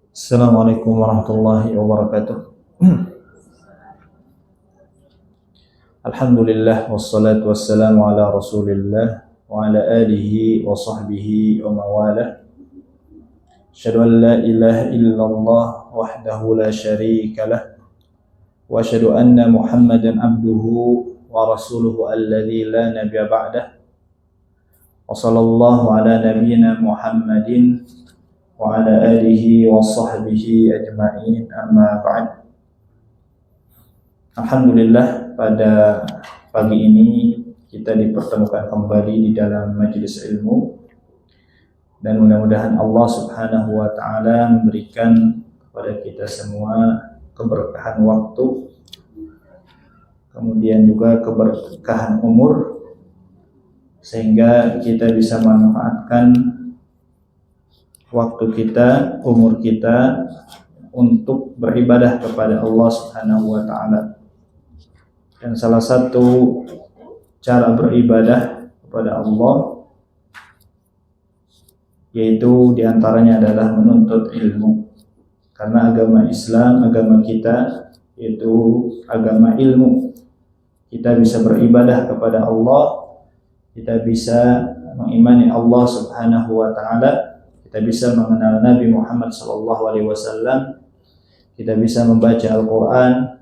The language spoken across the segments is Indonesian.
Assalamualaikum warahmatullahi wabarakatuh. Alhamdulillah wassalatu wassalamu ala Rasulillah wa ala alihi wa sahbihi wa mawalah. Asyhadu an la ilaha illallah wahdahu la syarika lah wa asyhadu anna Muhammadan abduhu wa rasuluhu alladzi la nabiyya ba'dah. Wa sallallahu ala nabiyyina Muhammadin wa ala alihi wa sahbihi ajma'in, amma ba'd. Alhamdulillah, pada pagi ini kita dipertemukan kembali di dalam majelis ilmu, dan mudah-mudahan Allah Subhanahu wa taala memberikan kepada kita semua keberkahan waktu, kemudian juga keberkahan umur, sehingga kita bisa memanfaatkan waktu kita, umur kita untuk beribadah kepada Allah Subhanahu wa taala. Dan salah satu cara beribadah kepada Allah yaitu diantaranya adalah menuntut ilmu. Karena agama Islam, agama kita yaitu agama ilmu. Kita bisa beribadah kepada Allah, kita bisa mengimani Allah Subhanahu wa taala, kita bisa mengenal Nabi Muhammad SAW, kita bisa membaca Al-Quran,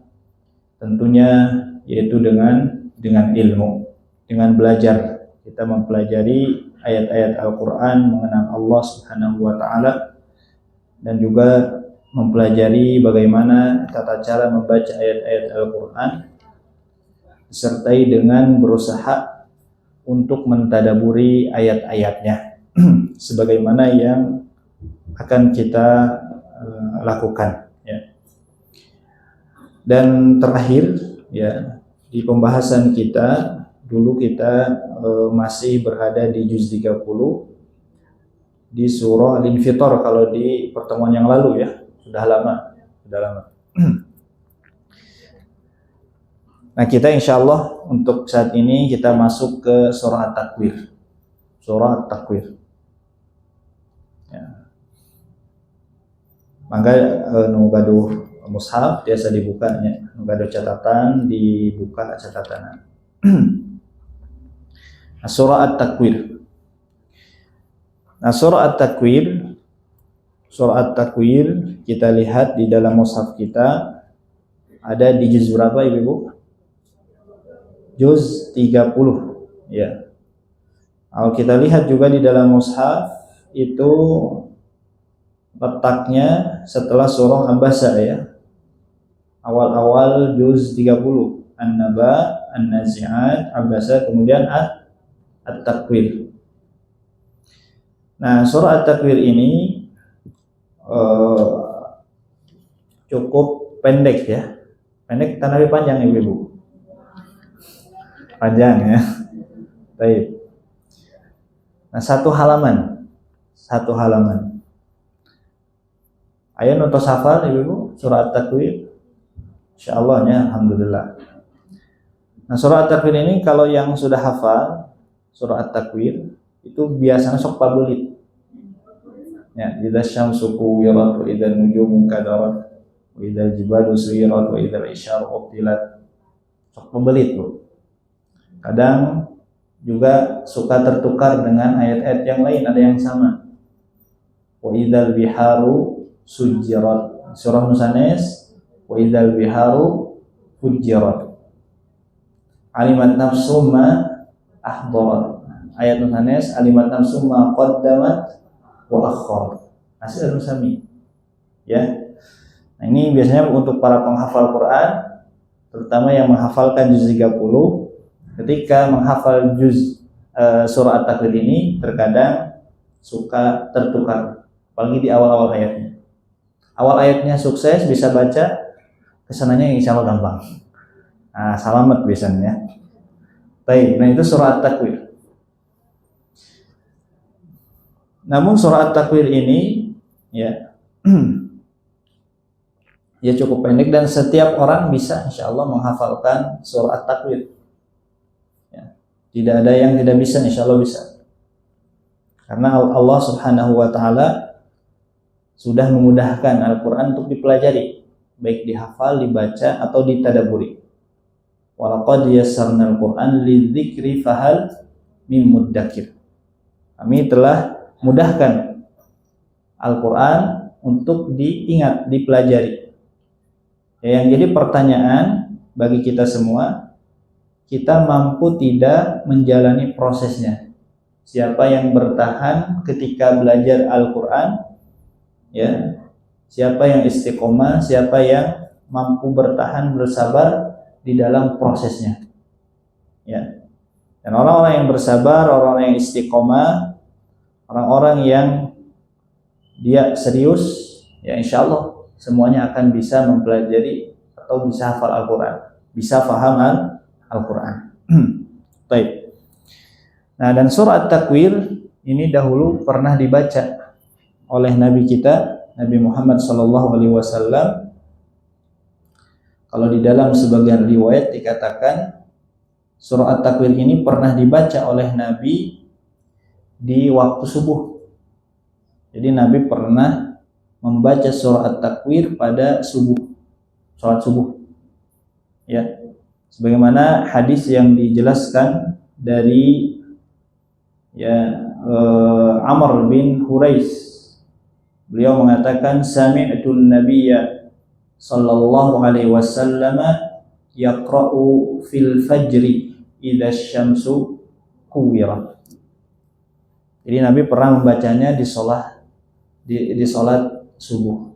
tentunya yaitu dengan ilmu, dengan belajar. Kita mempelajari ayat-ayat Al-Quran, mengenal Allah Subhanahu wa taala, dan juga mempelajari bagaimana tata cara membaca ayat-ayat Al-Quran, disertai dengan berusaha untuk mentadaburi ayat-ayatnya sebagaimana yang akan kita lakukan, ya. Dan terakhir, ya, di pembahasan kita dulu kita masih berada di juz 30 di surah Al-Infitar. Kalau di pertemuan yang lalu, ya, sudah lama. Nah, kita insyaallah untuk saat ini kita masuk ke surah At-Takwir. Surah At-Takwir. Ya. Maka gaduh mushaf biasa dibukanya, gaduh catatan dibuka catatan. Nah, surah At-Takwir. Nah, surah At-Takwir kita lihat di dalam mushaf kita ada di juz berapa, Ibu? Juz 30, ya. Kalau kita lihat juga di dalam mushaf itu letaknya setelah surah Abasa, ya. Awal-awal juz 30, An-Naba, An-Nazi'at, Abasa, kemudian At-Takwir. Nah, surah At-Takwir ini cukup pendek, ya. Pendek tanda panjang, Ibu. Panjang, ya. Baik. Nah, satu halaman. Ayo nonton hafal, Ibu, surah At-Takwir. Insyaallah, ya, alhamdulillah. Nah, surah At-Takwir ini kalau yang sudah hafal surah At-Takwir itu biasanya sok pabelit. Ya, idza syamsu kuwirat wa idza nujumu kadarat wa idza jibalu suyirat wa idza isyaru ubtilat. Sok pabelit, Bu. Kadang juga suka tertukar dengan ayat-ayat yang lain, ada yang sama. Wa idzal biharu sujirat, surah Nusanes, wa idzal biharu fujirat, alimat nafsum ma ahdarat. Ayat Nusanes, alimat nafsum ma qaddamat wa akhkharat. Hasil Nusami, ya. Nah, ini biasanya untuk para penghafal Quran, terutama yang menghafalkan juz 30. Ketika menghafal juz surah At-Takwir ini terkadang suka tertukar, apalagi di awal-awal ayatnya. Awal ayatnya sukses, bisa baca, kesananya insya Allah gampang. Nah, salamat biasanya. Baik, nah itu surah At-Takwir. Namun surah At-Takwir ini, ya, ya cukup pendek dan setiap orang bisa insya Allah menghafalkan surah At-Takwir. Tidak ada yang tidak bisa, insya Allah bisa. Karena Allah Subhanahu wa taala sudah memudahkan Al-Quran untuk dipelajari, baik dihafal, dibaca, atau ditadaburi. Walaqad yassarnal Qur'an lidzikri fahal mim muddakir. Kami telah mudahkan Al-Quran untuk diingat, dipelajari. Ya, yang jadi pertanyaan bagi kita semua, kita mampu tidak menjalani prosesnya? Siapa yang bertahan ketika belajar Al-Quran? Ya, siapa yang istiqomah? Siapa yang mampu bertahan, bersabar di dalam prosesnya? Ya. Dan orang-orang yang bersabar, orang-orang yang istiqomah, orang-orang yang dia serius, ya insya Allah semuanya akan bisa mempelajari atau bisa hafal Al-Quran, bisa paham Al-Quran. Baik. Nah, dan surah At-Takwir ini dahulu pernah dibaca oleh Nabi kita, Nabi Muhammad SAW. Kalau di dalam sebagian riwayat dikatakan surah At-Takwir ini pernah dibaca oleh Nabi di waktu subuh. Jadi Nabi pernah membaca surah At-Takwir pada subuh, sholat subuh. Ya, sebagaimana hadis yang dijelaskan dari Amr bin Hurais. Beliau mengatakan sami'tun nabiyya sallallahu alaihi wasallam yaqra'u fil fajri idza syamsu kuwirat. Jadi Nabi pernah membacanya di salat subuh.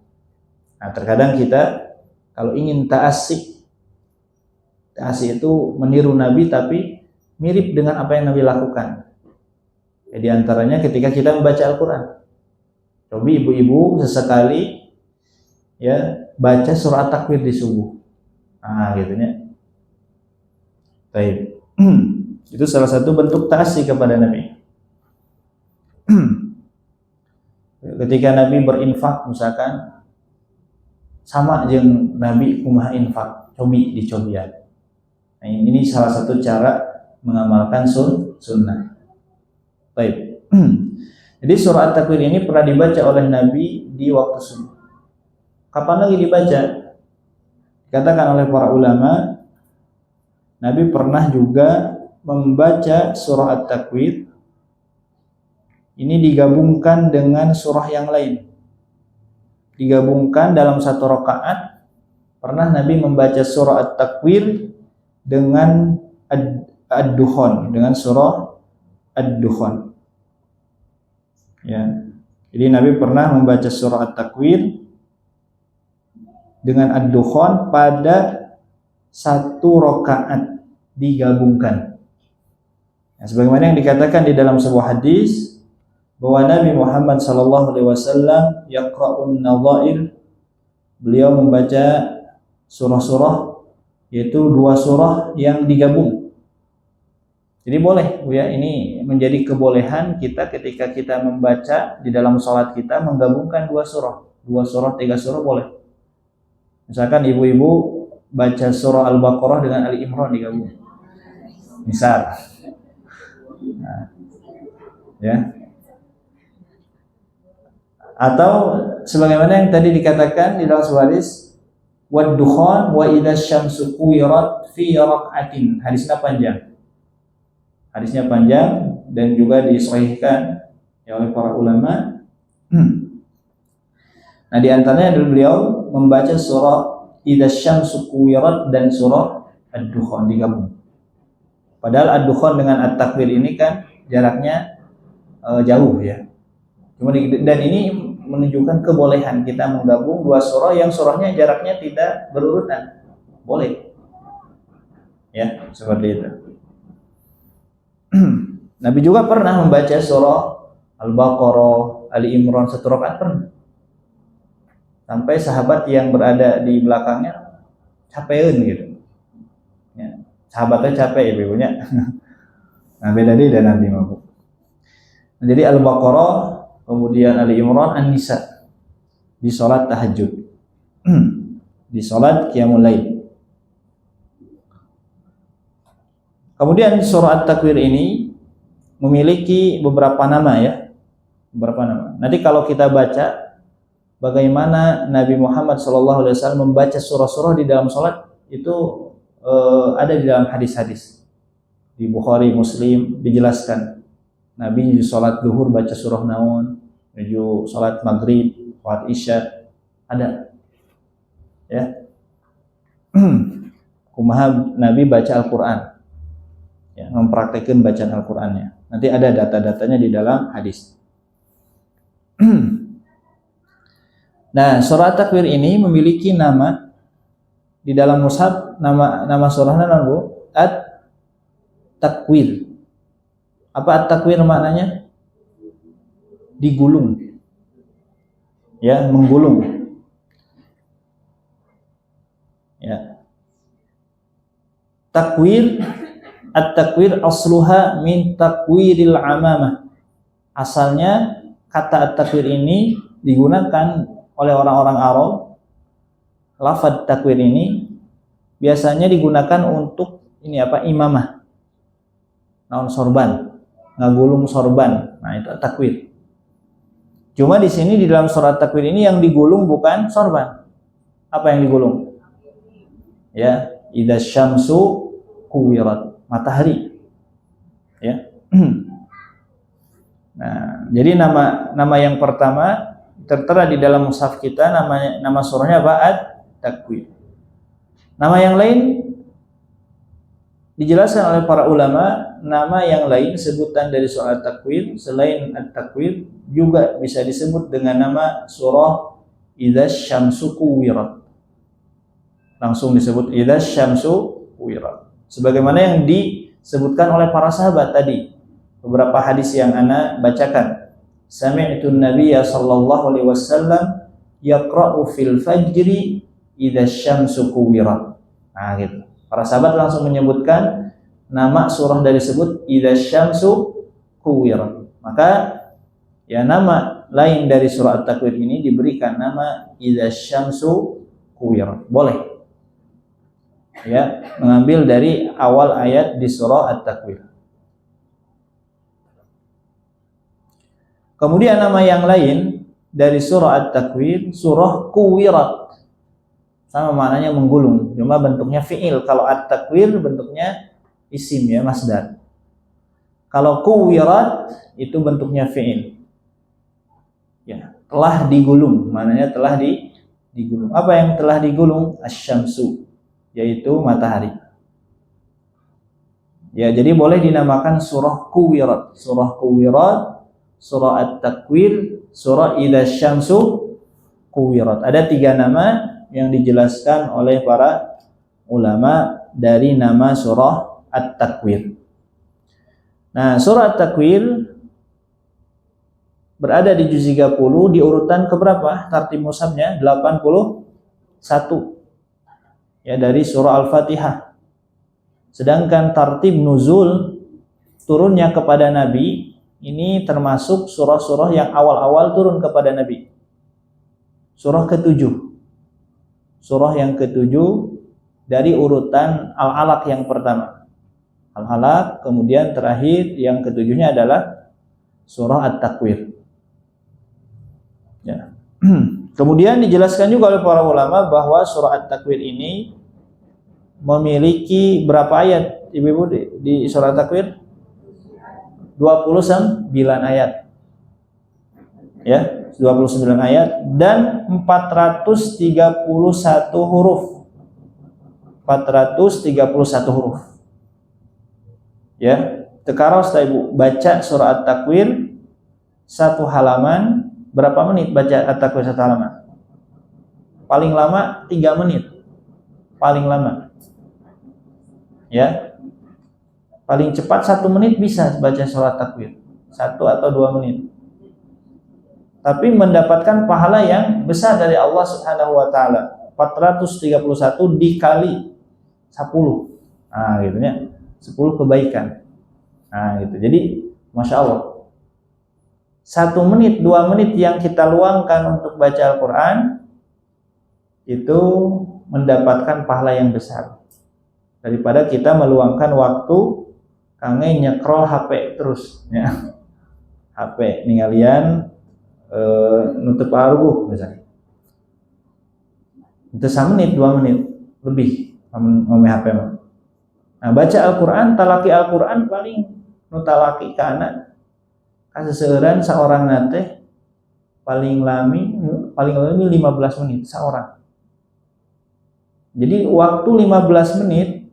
Nah, terkadang kita kalau ingin ta'assi itu meniru Nabi tapi mirip dengan apa yang Nabi lakukan. Ya, di antaranya ketika kita membaca Al-Quran. Coba ibu-ibu sesekali ya baca surah At-Takwir di subuh. Ah, gitu ya. Baik. Itu salah satu bentuk ta'assi kepada Nabi. Ketika Nabi berinfak misalkan sama jeung Nabi kumaha infak, dicobian. Nah, ini salah satu cara mengamalkan sunnah. Baik. Jadi surah At-Takwir ini pernah dibaca oleh Nabi di waktu subuh. Kapan lagi dibaca? Dikatakan oleh para ulama, Nabi pernah juga membaca surah At-Takwir ini digabungkan dengan surah yang lain. Digabungkan dalam satu rakaat. Pernah Nabi membaca surah At-Takwir dengan Ad-Dukhan, dengan surah Ad-Dukhan. Ya. Jadi Nabi pernah membaca surah At-Takwir dengan Ad-Dukhan pada satu rakaat digabungkan. Nah, sebagaimana yang dikatakan di dalam sebuah hadis bahwa Nabi Muhammad SAW yaqra'un nadhair, beliau membaca surah-surah, yaitu dua surah yang digabung. Jadi boleh ya, ini menjadi kebolehan kita ketika kita membaca di dalam sholat kita menggabungkan dua surah, tiga surah boleh. Misalkan ibu-ibu baca surah Al-Baqarah dengan Ali Imran digabung. Misal. Nah, ya. Atau sebagaimana yang tadi dikatakan di dalam hadis wad-dukhan wa idza syamsu kuwirat fi rak'atin. Hadisnya panjang dan juga disahihkan oleh para ulama. Nah, di antaranya adalah beliau membaca surah idza syamsu kuwirat dan surah Ad-Dukhan digabung. Padahal Ad-Dukhan dengan At-Takwir ini kan jaraknya jauh ya. Dan ini menunjukkan kebolehan kita menggabung dua surah yang surahnya jaraknya tidak berurutan. Boleh. Ya, seperti itu. Nabi juga pernah membaca surah Al-Baqarah, Ali Imran satu rakaat pernah. Sampai sahabat yang berada di belakangnya capeun gitu. Ya, sahabatnya capek ibunya. Nah, beda dan Nabi mampu. Nah, jadi Al-Baqarah, kemudian Ali Imran, An-Nisa di salat tahajud. Di salat qiyamul lail. Kemudian surah At-Takwir ini memiliki beberapa nama ya. Beberapa nama. Nanti kalau kita baca bagaimana Nabi Muhammad SAW membaca surah-surah di dalam sholat itu ada di dalam hadis-hadis di Bukhari, Muslim dijelaskan. Nabi di sholat zuhur baca surah naun, di sholat maghrib, sholat isya ada, ya. Kumaha Nabi baca Al-Quran, ya, mempraktekkan bacaan Al-Qurannya. Nanti ada data-datanya di dalam hadis. Nah, surah At-Takwir ini memiliki nama di dalam mushaf, nama surahnya Bu, At-Takwir. Apa At-Takwir maknanya? Digulung. Ya, menggulung. Ya. Takwir, At-Takwir asluha min takwiril amamah. Asalnya kata At-Takwir ini digunakan oleh orang-orang Arab. Lafaz takwir ini biasanya digunakan untuk imamah, naon sorban, ngagulung sorban. Nah, itu takwir. Cuma di sini di dalam surat takwir ini yang digulung bukan sorban. Apa yang digulung? Ya, idza syamsu kuwirat, matahari. Ya. Nah, jadi nama yang pertama tertera di dalam mushaf kita, nama surahnya apa? At-Takwir. Nama yang lain dijelaskan oleh para ulama, nama yang lain sebutan dari surah At-Takwir selain At-Takwir juga bisa disebut dengan nama surah Idza Syamsu Kuwirat. Langsung disebut Idza Syamsu Kuwirat. Sebagaimana yang disebutkan oleh para sahabat tadi. Beberapa hadis yang ana bacakan. Sami'tu an-nabiyya sallallahu alaihi wasallam yaqra'u fil fajri idza syamsu kuwirat. Nah, gitu. Para sahabat langsung menyebutkan nama surah dari sebut idza syamsu kuwirat. Maka ya nama lain dari surah At-Takwir ini diberikan nama idza syamsu kuwirat. Boleh. Ya, mengambil dari awal ayat di surah At-Takwir. Kemudian nama yang lain dari surah At-Takwir, surah Kuwirat. Sama maknanya menggulung, cuma bentuknya fi'il. Kalau At-Takwir bentuknya isim, ya, masdar. Kalau Kuwirat itu bentuknya fi'il. Ya, telah digulung, maknanya telah digulung. Apa yang telah digulung? Asy-syamsu, yaitu matahari. Ya, jadi boleh dinamakan surah Kuwirat, surah Kuwirat, surah At-Takwir, surah Idza Syamsu Kuwirat. Ada 3 nama yang dijelaskan oleh para ulama dari nama surah At-Takwir. Nah, surah At-Takwir berada di juz 30 di urutan keberapa? Tartib mushafnya 81. Ya, dari surah Al-Fatihah. Sedangkan tartib nuzul turunnya kepada Nabi ini termasuk surah-surah yang awal-awal turun kepada Nabi. Surah ke-7. Surah yang ke-7 dari urutan Al-Alaq yang pertama. Al-Alaq, kemudian terakhir yang ke-7-nya adalah surah At-Takwir. Ya. Kemudian dijelaskan juga oleh para ulama bahwa surah At-Takwir ini memiliki berapa ayat? Ibu-ibu di surah At-Takwir? 29 ayat. Ya, 29 ayat dan 431 huruf. 431 huruf. Ya, tekaros Ibu baca surah At-Takwir 1 halaman, berapa menit baca At-Takwir 1 halaman? Paling lama 3 menit. Paling lama. Ya. Paling cepat 1 menit bisa baca surah Takwir, 1 atau 2 menit. Tapi mendapatkan pahala yang besar dari Allah Subhanahu wa taala. 431 dikali 10. Nah, gitu ya. 10 kebaikan. Nah, gitu. Jadi, Masya Allah. 1 menit, 2 menit yang kita luangkan untuk baca Al-Quran itu mendapatkan pahala yang besar daripada kita meluangkan waktu kangge nyekrol HP terus, ya. HP ningalian nutup arbuh misalnya. Itu 1 menit, 2 menit lebih ngomong HP mah. Nah, baca Al-Qur'an, talaki Al-Qur'an paling nu talaki kana kaseueureun saorang nate paling lami 15 menit seorang. Jadi waktu 15 menit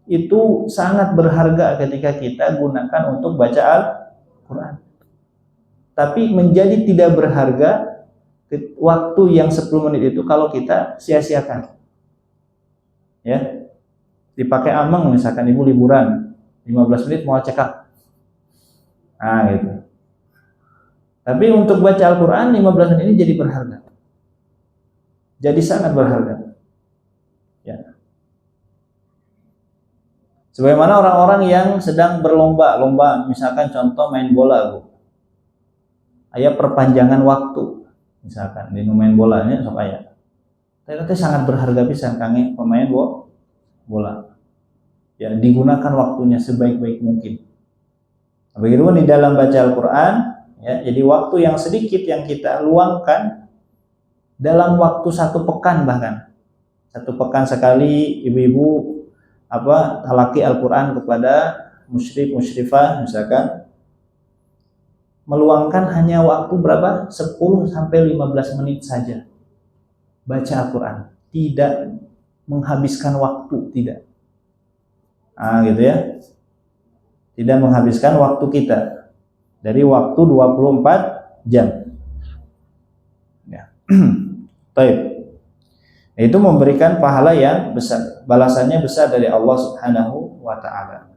itu sangat berharga ketika kita gunakan untuk baca Al-Qur'an. Tapi menjadi tidak berharga waktu yang 10 menit itu kalau kita sia-siakan. Ya. Dipakai ameng misalkan ibu liburan 15 menit mau check up. Nah, gitu. Tapi untuk baca Al-Qur'an 15 menit ini jadi berharga. Jadi sangat berharga. Ya. Sebagaimana orang-orang yang sedang berlomba-lomba, misalkan contoh main bola, Bu. Aya perpanjangan waktu. Misalkan di main bolanya sok aya. Ternyata sangat berharga pisan kangge pemain bola. Ya, digunakan waktunya sebaik-baik mungkin. Begitu di dalam baca Al-Qur'an, ya, jadi waktu yang sedikit yang kita luangkan dalam waktu 1 pekan bahkan. 1 pekan sekali ibu-ibu talaki Al-Qur'an kepada musyrik musyrifah misalkan meluangkan hanya waktu berapa? 10 sampai 15 menit saja. Baca Al-Qur'an, tidak menghabiskan waktu, tidak. Gitu ya. Tidak menghabiskan waktu kita dari waktu 24 jam. Ya. Baik. Itu memberikan pahala yang besar, balasannya besar dari Allah Subhanahu wa taala.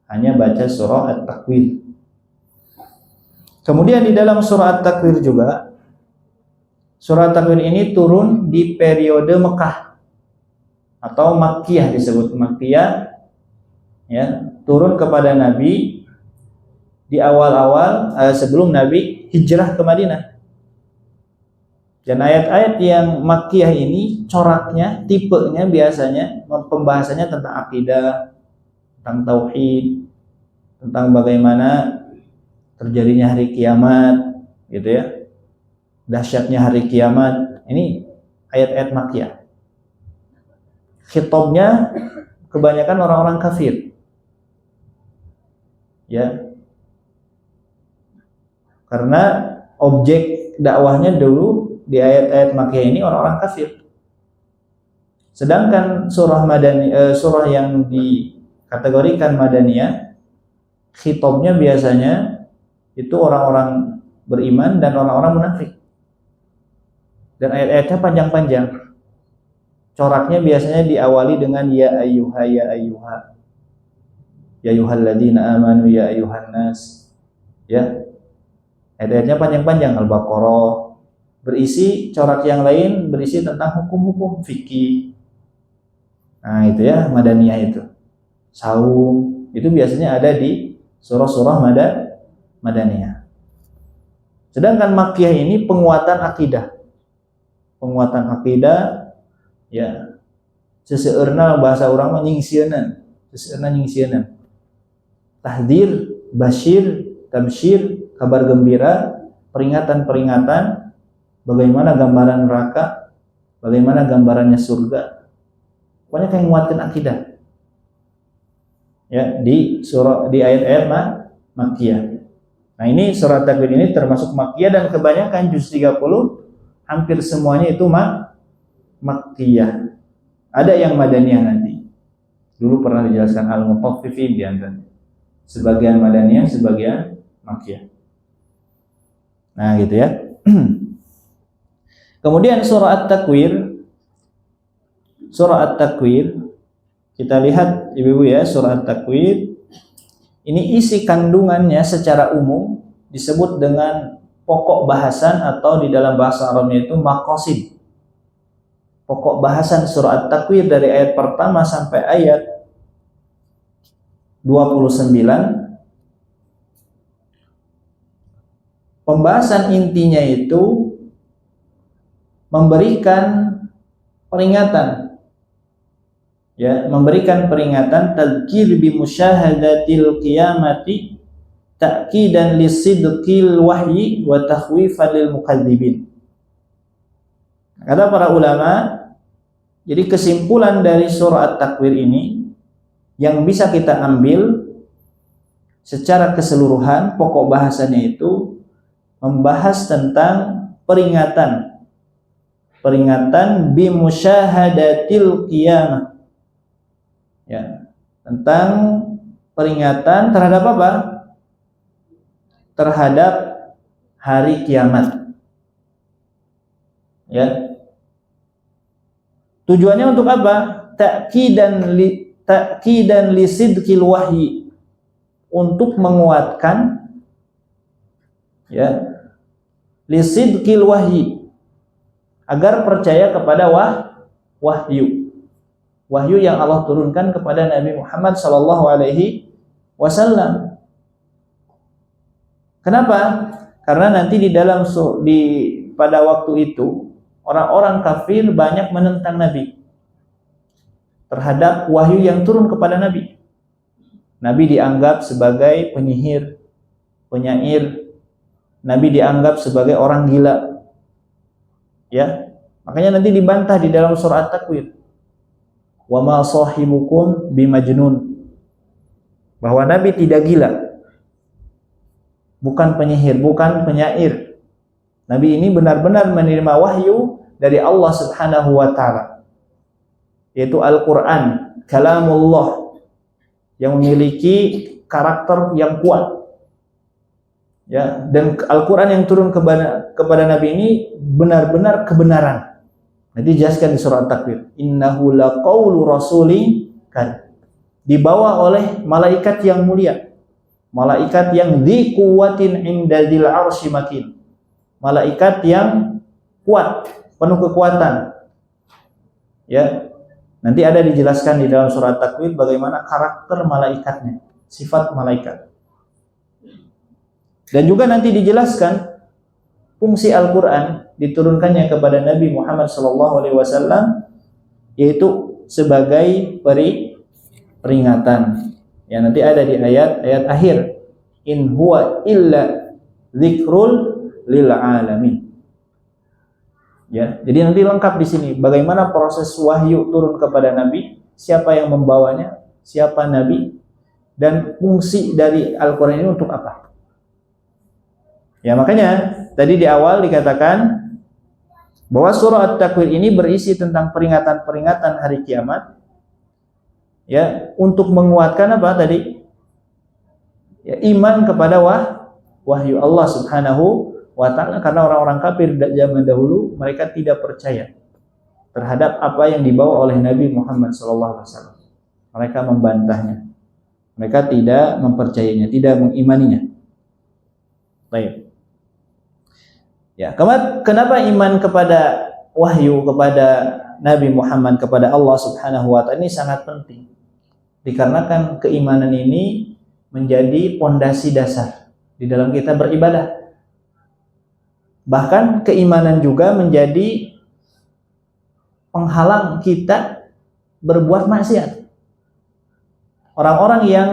Hanya baca surah At-Takwir. Kemudian di dalam surah At-Takwir juga, surah At-Takwir ini turun di periode Mekah atau Makkiyah, disebut Makkiyah, ya, turun kepada Nabi di awal-awal sebelum Nabi hijrah ke Madinah. Dan ayat-ayat yang Makkiyah ini coraknya, tipenya biasanya pembahasannya tentang akidah, tentang tauhid, tentang bagaimana terjadinya hari kiamat, gitu ya. Dahsyatnya hari kiamat. Ini ayat-ayat Makkiyah. Khitabnya kebanyakan orang-orang kafir. Ya. Karena objek dakwahnya dulu di ayat-ayat Makkiyah ini orang-orang kafir. Sedangkan surah surah yang dikategorikan Madaniyah, khitabnya biasanya itu orang-orang beriman dan orang-orang munafik. Dan ayat-ayatnya panjang-panjang. Coraknya biasanya diawali dengan ya ayyuha ya ayyuha. Ya ayyuhalladzina amanu ya ayyuhan nas. Ya. Ayat-ayatnya panjang-panjang, Al-Baqarah. Berisi corak yang lain, berisi tentang hukum-hukum fikih. Nah, itu ya Madaniyah itu. Saum itu biasanya ada di surah-surah Madaniyah. Sedangkan Makkiyah ini penguatan akidah. Penguatan akidah, ya. Seseueurna bahasa orang mah nyingsieunan, seseueurna nyingsieunan. Tahdir, basyir, tabsyir, kabar gembira, peringatan-peringatan, bagaimana gambaran neraka, bagaimana gambarannya surga. Pokoknya kayak menguatkan akidah. Ya, di ayat-ayat Makkiyah. Nah, ini surah Takwir ini termasuk Makkiyah dan kebanyakan juz 30 hampir semuanya itu Makkiyah. Ada yang Madaniyah nanti. Dulu pernah dijelaskan Al-Mutaffifin di antaranya. Sebagian Madaniyah, sebagian Makkiyah. Nah, gitu ya. Kemudian surah At-Takwir. Surah At-Takwir, kita lihat ibu-ibu ya, surah At-Takwir. Ini isi kandungannya secara umum disebut dengan pokok bahasan atau di dalam bahasa Arabnya itu maqasid. Pokok bahasan surah At-Takwir dari ayat pertama sampai ayat 29. Pembahasan intinya itu memberikan peringatan, ya, memberikan peringatan tadzkir bi musyahadatil qiyamati ta'kidan lisidqil wahyi wa takhwifan lil mukadzibin. Kata para ulama, Jadi kesimpulan dari surah At-Takwir ini yang bisa kita ambil secara keseluruhan, pokok bahasanya itu membahas tentang peringatan bimusyahadatil qiyamah. Ya, tentang peringatan terhadap apa? Terhadap hari kiamat. Ya. Tujuannya untuk apa? Ta'kidan li sidqil wahyi, untuk menguatkan ya, li sidqil wahyi, agar percaya kepada wahyu yang Allah turunkan kepada Nabi Muhammad sallallahu alaihi wasallam. Kenapa? Karena nanti pada waktu itu orang-orang kafir banyak menentang Nabi terhadap wahyu yang turun kepada Nabi. Nabi dianggap sebagai penyihir, penyair. Nabi dianggap sebagai orang gila. Ya, makanya nanti dibantah di dalam surah At-Takwir. Wa ma sahibukum bimajnun. Bahwa Nabi tidak gila. Bukan penyihir, bukan penyair. Nabi ini benar-benar menerima wahyu dari Allah Subhanahu wa taala, yaitu Al-Qur'an, kalamullah yang memiliki karakter yang kuat. Ya, dan Al-Qur'an yang turun kepada Nabi ini benar-benar kebenaran. Nanti dijelaskan di surah At-Takwir, innahu laqaulu rasulin kan, dibawa oleh malaikat yang mulia, malaikat yang dzi quwwatin inda dzil arsy makin, malaikat yang kuat, penuh kekuatan. Ya, nanti ada dijelaskan di dalam surah At-Takwir bagaimana karakter malaikatnya, sifat malaikat. Dan juga nanti dijelaskan fungsi Al-Qur'an diturunkannya kepada Nabi Muhammad SAW, yaitu sebagai peringatan. Ya, nanti ada di ayat akhir, in huwa illa dzikrul lil alamin. Ya, jadi nanti lengkap di sini bagaimana proses wahyu turun kepada Nabi, siapa yang membawanya, siapa Nabi, dan fungsi dari Al-Qur'an ini untuk apa. Ya, makanya tadi di awal dikatakan bahwa surah At-Takwir ini berisi tentang peringatan-peringatan hari kiamat. Ya, untuk menguatkan apa tadi? Ya, iman kepada wahyu Allah Subhanahu wa ta'ala, karena orang-orang kafir zaman dahulu mereka tidak percaya terhadap apa yang dibawa oleh Nabi Muhammad SAW. Mereka membantahnya, mereka tidak mempercayainya, tidak mengimaninya. Baik. Ya, kenapa iman kepada wahyu, kepada Nabi Muhammad, kepada Allah Subhanahu wa ta'ala ini sangat penting? Dikarenakan keimanan ini menjadi pondasi dasar di dalam kita beribadah. Bahkan keimanan juga menjadi penghalang kita berbuat maksiat. Orang-orang yang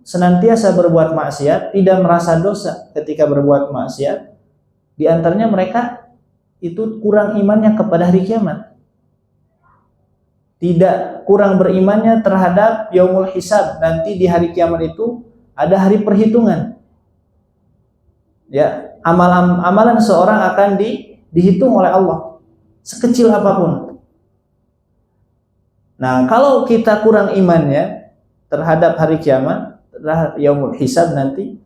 senantiasa berbuat maksiat tidak merasa dosa ketika berbuat maksiat, di antaranya mereka itu kurang imannya kepada hari kiamat, tidak kurang berimannya terhadap yaumul hisab. Nanti di hari kiamat itu ada hari perhitungan. Ya, amalan seorang akan dihitung oleh Allah sekecil apapun. Nah, kalau kita kurang imannya terhadap hari kiamat, terhadap yaumul hisab nanti,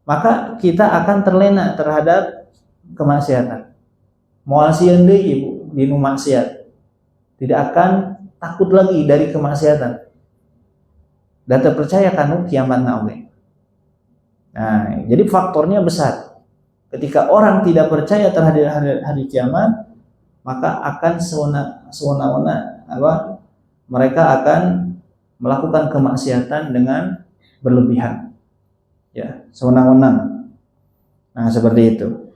maka kita akan terlena terhadap kemaksiatan. Moal sieun deui ibu dinu maksiat, tidak akan takut lagi dari kemaksiatan. Dan terpercaya kanu kiamatna oge. Nah, jadi faktornya besar. Ketika orang tidak percaya terhadap hari kiamat, maka akan sewenang-wenang mereka akan melakukan kemaksiatan dengan berlebihan. Ya, sewenang-wenang. Nah, seperti itu.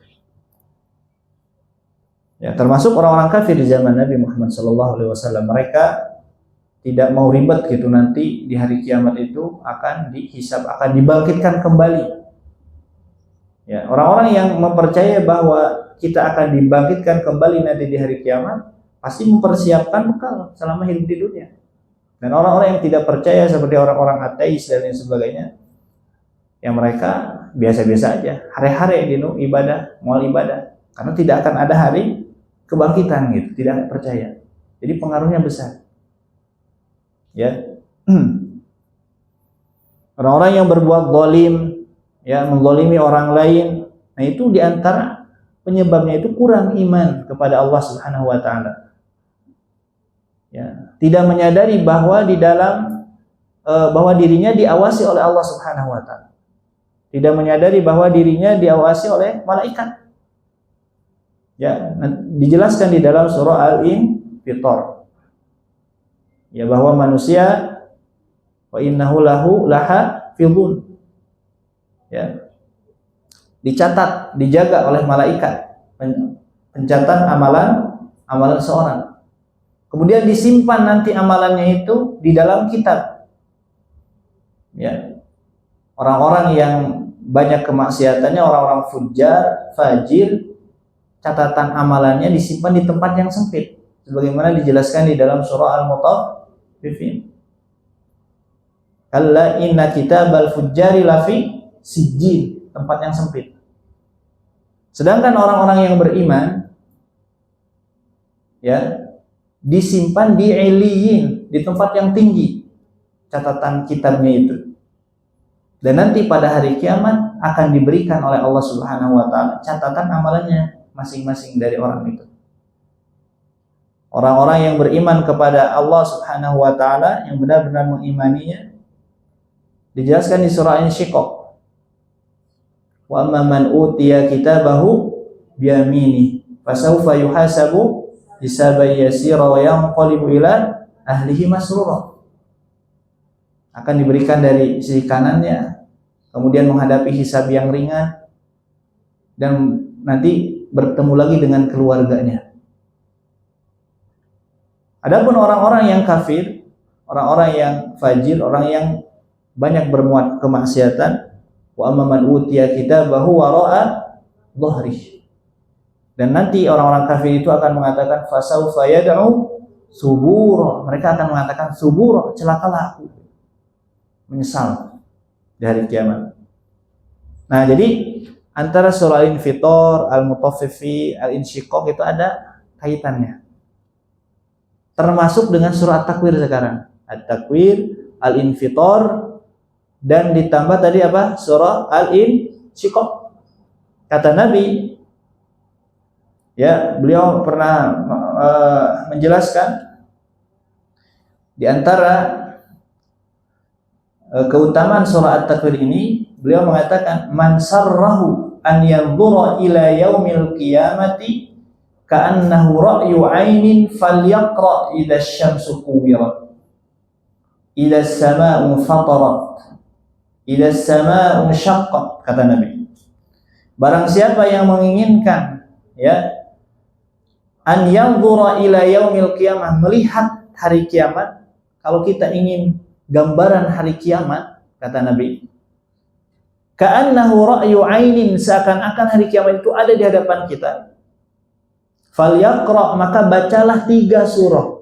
Ya, termasuk orang-orang kafir di zaman Nabi Muhammad SAW, mereka tidak mau ribet gitu, nanti di hari kiamat itu akan dihisab, akan dibangkitkan kembali. Ya, orang-orang yang mempercayai bahwa kita akan dibangkitkan kembali nanti di hari kiamat, pasti mempersiapkan bekal selama hidup di dunia. Dan orang-orang yang tidak percaya seperti orang-orang ateis dan lain sebagainya, yang mereka biasa-biasa aja, hari-hari di ibadah, mau ibadah, karena tidak akan ada hari kebangkitan gitu, tidak percaya. Jadi pengaruhnya besar. Ya. Orang-orang yang berbuat zalim, ya, menzalimi orang lain, nah itu diantara penyebabnya itu kurang iman kepada Allah Subhanahu wa taala. Ya, tidak menyadari bahwa di dalam bahwa dirinya diawasi oleh Allah Subhanahu wa taala. Tidak menyadari bahwa dirinya diawasi oleh malaikat. Ya, dijelaskan di dalam surah Al-Infitar. Ya, bahwa manusia wa innahu lahu lahafizun. Ya. Dicatat, dijaga oleh malaikat. Pencatat amalan seorang. Kemudian disimpan nanti amalannya itu di dalam kitab. Ya. Orang-orang yang banyak kemaksiatannya, orang-orang fujar, fajir, catatan amalannya disimpan di tempat yang sempit, sebagaimana dijelaskan di dalam surah Al-Mutaffifin. Kalla inna kitabal fujjari lafi sijjin, tempat yang sempit. Sedangkan orang-orang yang beriman, ya, disimpan di iliyin, di tempat yang tinggi, catatan kitabnya itu. Dan nanti pada hari kiamat akan diberikan oleh Allah Subhanahu wa taala catatan amalannya masing-masing dari orang itu. Orang-orang yang beriman kepada Allah Subhanahu wa taala, yang benar-benar mengimaninya, dijelaskan di surah An-Syiqaq. Wa amman man utiya kitabahu biyamini fasawfa yuhasabu hisaban yasira wa yanqalibu ila ahlihi masrura. Akan diberikan dari sisi kanannya, kemudian menghadapi hisab yang ringan, dan nanti bertemu lagi dengan keluarganya. Adapun orang-orang yang kafir, orang-orang yang fajir, orang yang banyak berbuat kemaksiatan, wa amman utiya kitabahu wara'a dhahri. Dan nanti orang-orang kafir itu akan mengatakan fasaufa yad'u subura. Mereka akan mengatakan subura, celakalah aku. Menyesal di hari kiamat. Nah, jadi antara surah Al-Infitar, Al-Mutaffifin, Al-Insyiqaq itu ada kaitannya. Termasuk dengan surah At-Takwir sekarang. At-Takwir, Al-Infitar, dan ditambah tadi apa? Surah Al-Insyiqaq. Kata Nabi, ya, beliau pernah menjelaskan di antara keutamaan surah At-Takwir ini, beliau mengatakan man sarrahu an yanzura ila yaumil qiyamati ka'annahu ra'yu 'ainin falyaqra idza asy-syamsu kuwirat idza as-samaa'u fatarat idza as-samaa'u syaqqat, kata Nabi. Barang siapa yang menginginkan, ya, an yanzura ila yaumil qiyamah, melihat hari kiamat. Kalau kita ingin gambaran hari kiamat, kata Nabi, ka'annahu ra'yu 'ainin, seakan-akan hari kiamat itu ada di hadapan kita. Falyaqra, maka bacalah 3 surah.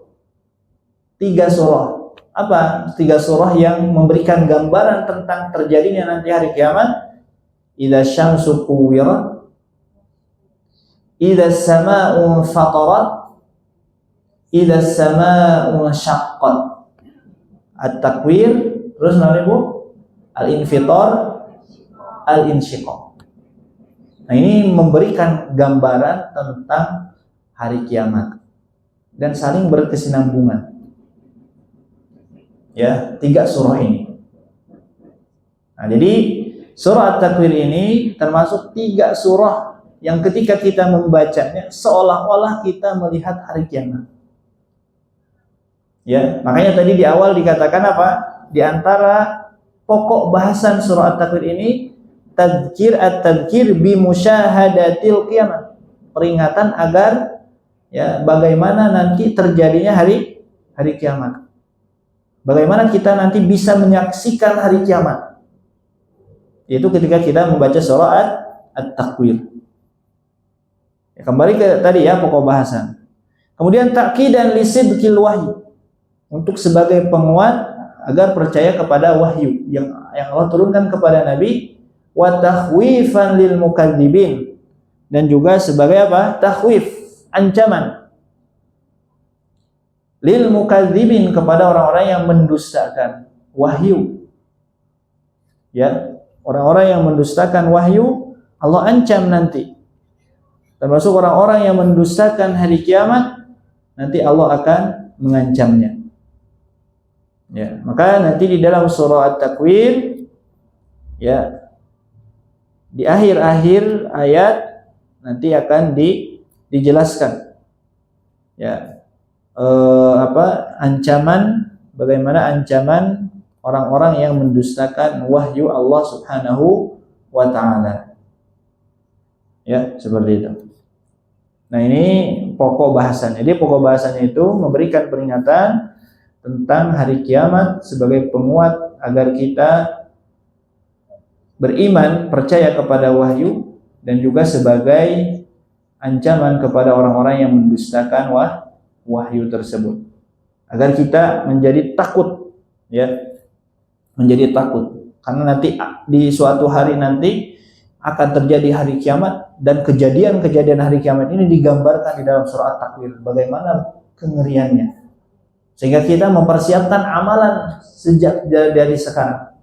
3 surah. Apa 3 surah yang memberikan gambaran tentang terjadinya nanti hari kiamat? Idza syamsu kuwirat, idza as-samaa'u fatarat, idza as-samaa'u syaqqat. At-Takwir, terus namanya Bu, Al-Infitar, Al-Insyiqaq. Nah, ini memberikan gambaran tentang hari kiamat dan saling berkesinambungan. Ya, 3 surah ini. Nah, jadi surah At-Takwir ini termasuk 3 surah yang ketika kita membacanya seolah-olah kita melihat hari kiamat. Ya, makanya tadi di awal dikatakan apa? Di antara pokok bahasan surah At-Takwir ini at-tadhkir bi musyahadatil qiyamah. Peringatan agar, ya, bagaimana nanti terjadinya hari kiamat. Bagaimana kita nanti bisa menyaksikan hari kiamat. Itu ketika kita membaca surah At-Takwir. Ya, kembali ke tadi, ya, pokok bahasan. Kemudian ta'kidan li sidqil wahyi, untuk sebagai penguat agar percaya kepada wahyu yang Allah turunkan kepada Nabi, wa takhwifan lil mukadzibin, dan juga sebagai apa? Takhwif, ancaman, lil mukadzibin, kepada orang-orang yang mendustakan wahyu. Ya, orang-orang yang mendustakan wahyu Allah ancam nanti. Termasuk orang-orang yang mendustakan hari kiamat, nanti Allah akan mengancamnya. Ya, maka nanti di dalam surah At-Takwir, ya, di akhir-akhir ayat nanti akan dijelaskan, ya, ancaman, bagaimana ancaman orang-orang yang mendustakan wahyu Allah Subhanahu wa taala. Ya, seperti itu. Nah, ini pokok bahasannya. Jadi pokok bahasannya itu memberikan peringatan tentang hari kiamat sebagai penguat agar kita beriman, percaya kepada wahyu, dan juga sebagai ancaman kepada orang-orang yang mendustakan wahyu tersebut, agar kita menjadi takut, ya, menjadi takut, karena nanti di suatu hari nanti akan terjadi hari kiamat, dan kejadian-kejadian hari kiamat ini digambarkan di dalam surah At-Takwir, bagaimana kengeriannya, sehingga kita mempersiapkan amalan sejak dari sekarang,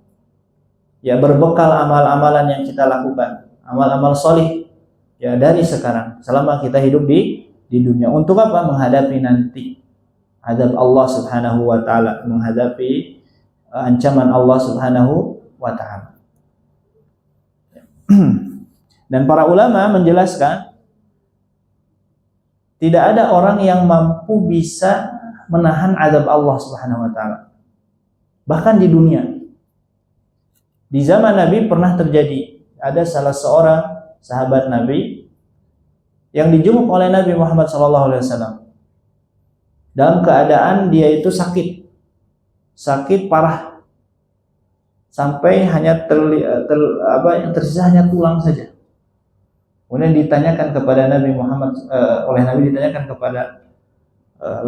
ya, berbekal amal-amalan yang kita lakukan, amal-amal solih, ya, dari sekarang selama kita hidup di dunia. Untuk apa? Menghadapi nanti azab Allah Subhanahu wa taala, menghadapi ancaman Allah Subhanahu wa taala. Dan para ulama menjelaskan tidak ada orang yang mampu bisa menahan azab Allah Subhanahu wa taala. Bahkan di dunia. Di zaman Nabi pernah terjadi, ada salah seorang sahabat Nabi yang dijenguk oleh Nabi Muhammad SAW dalam keadaan dia itu sakit parah, sampai hanya yang tersisa hanya tulang saja. Kemudian ditanyakan kepada Nabi Muhammad, oleh Nabi ditanyakan kepada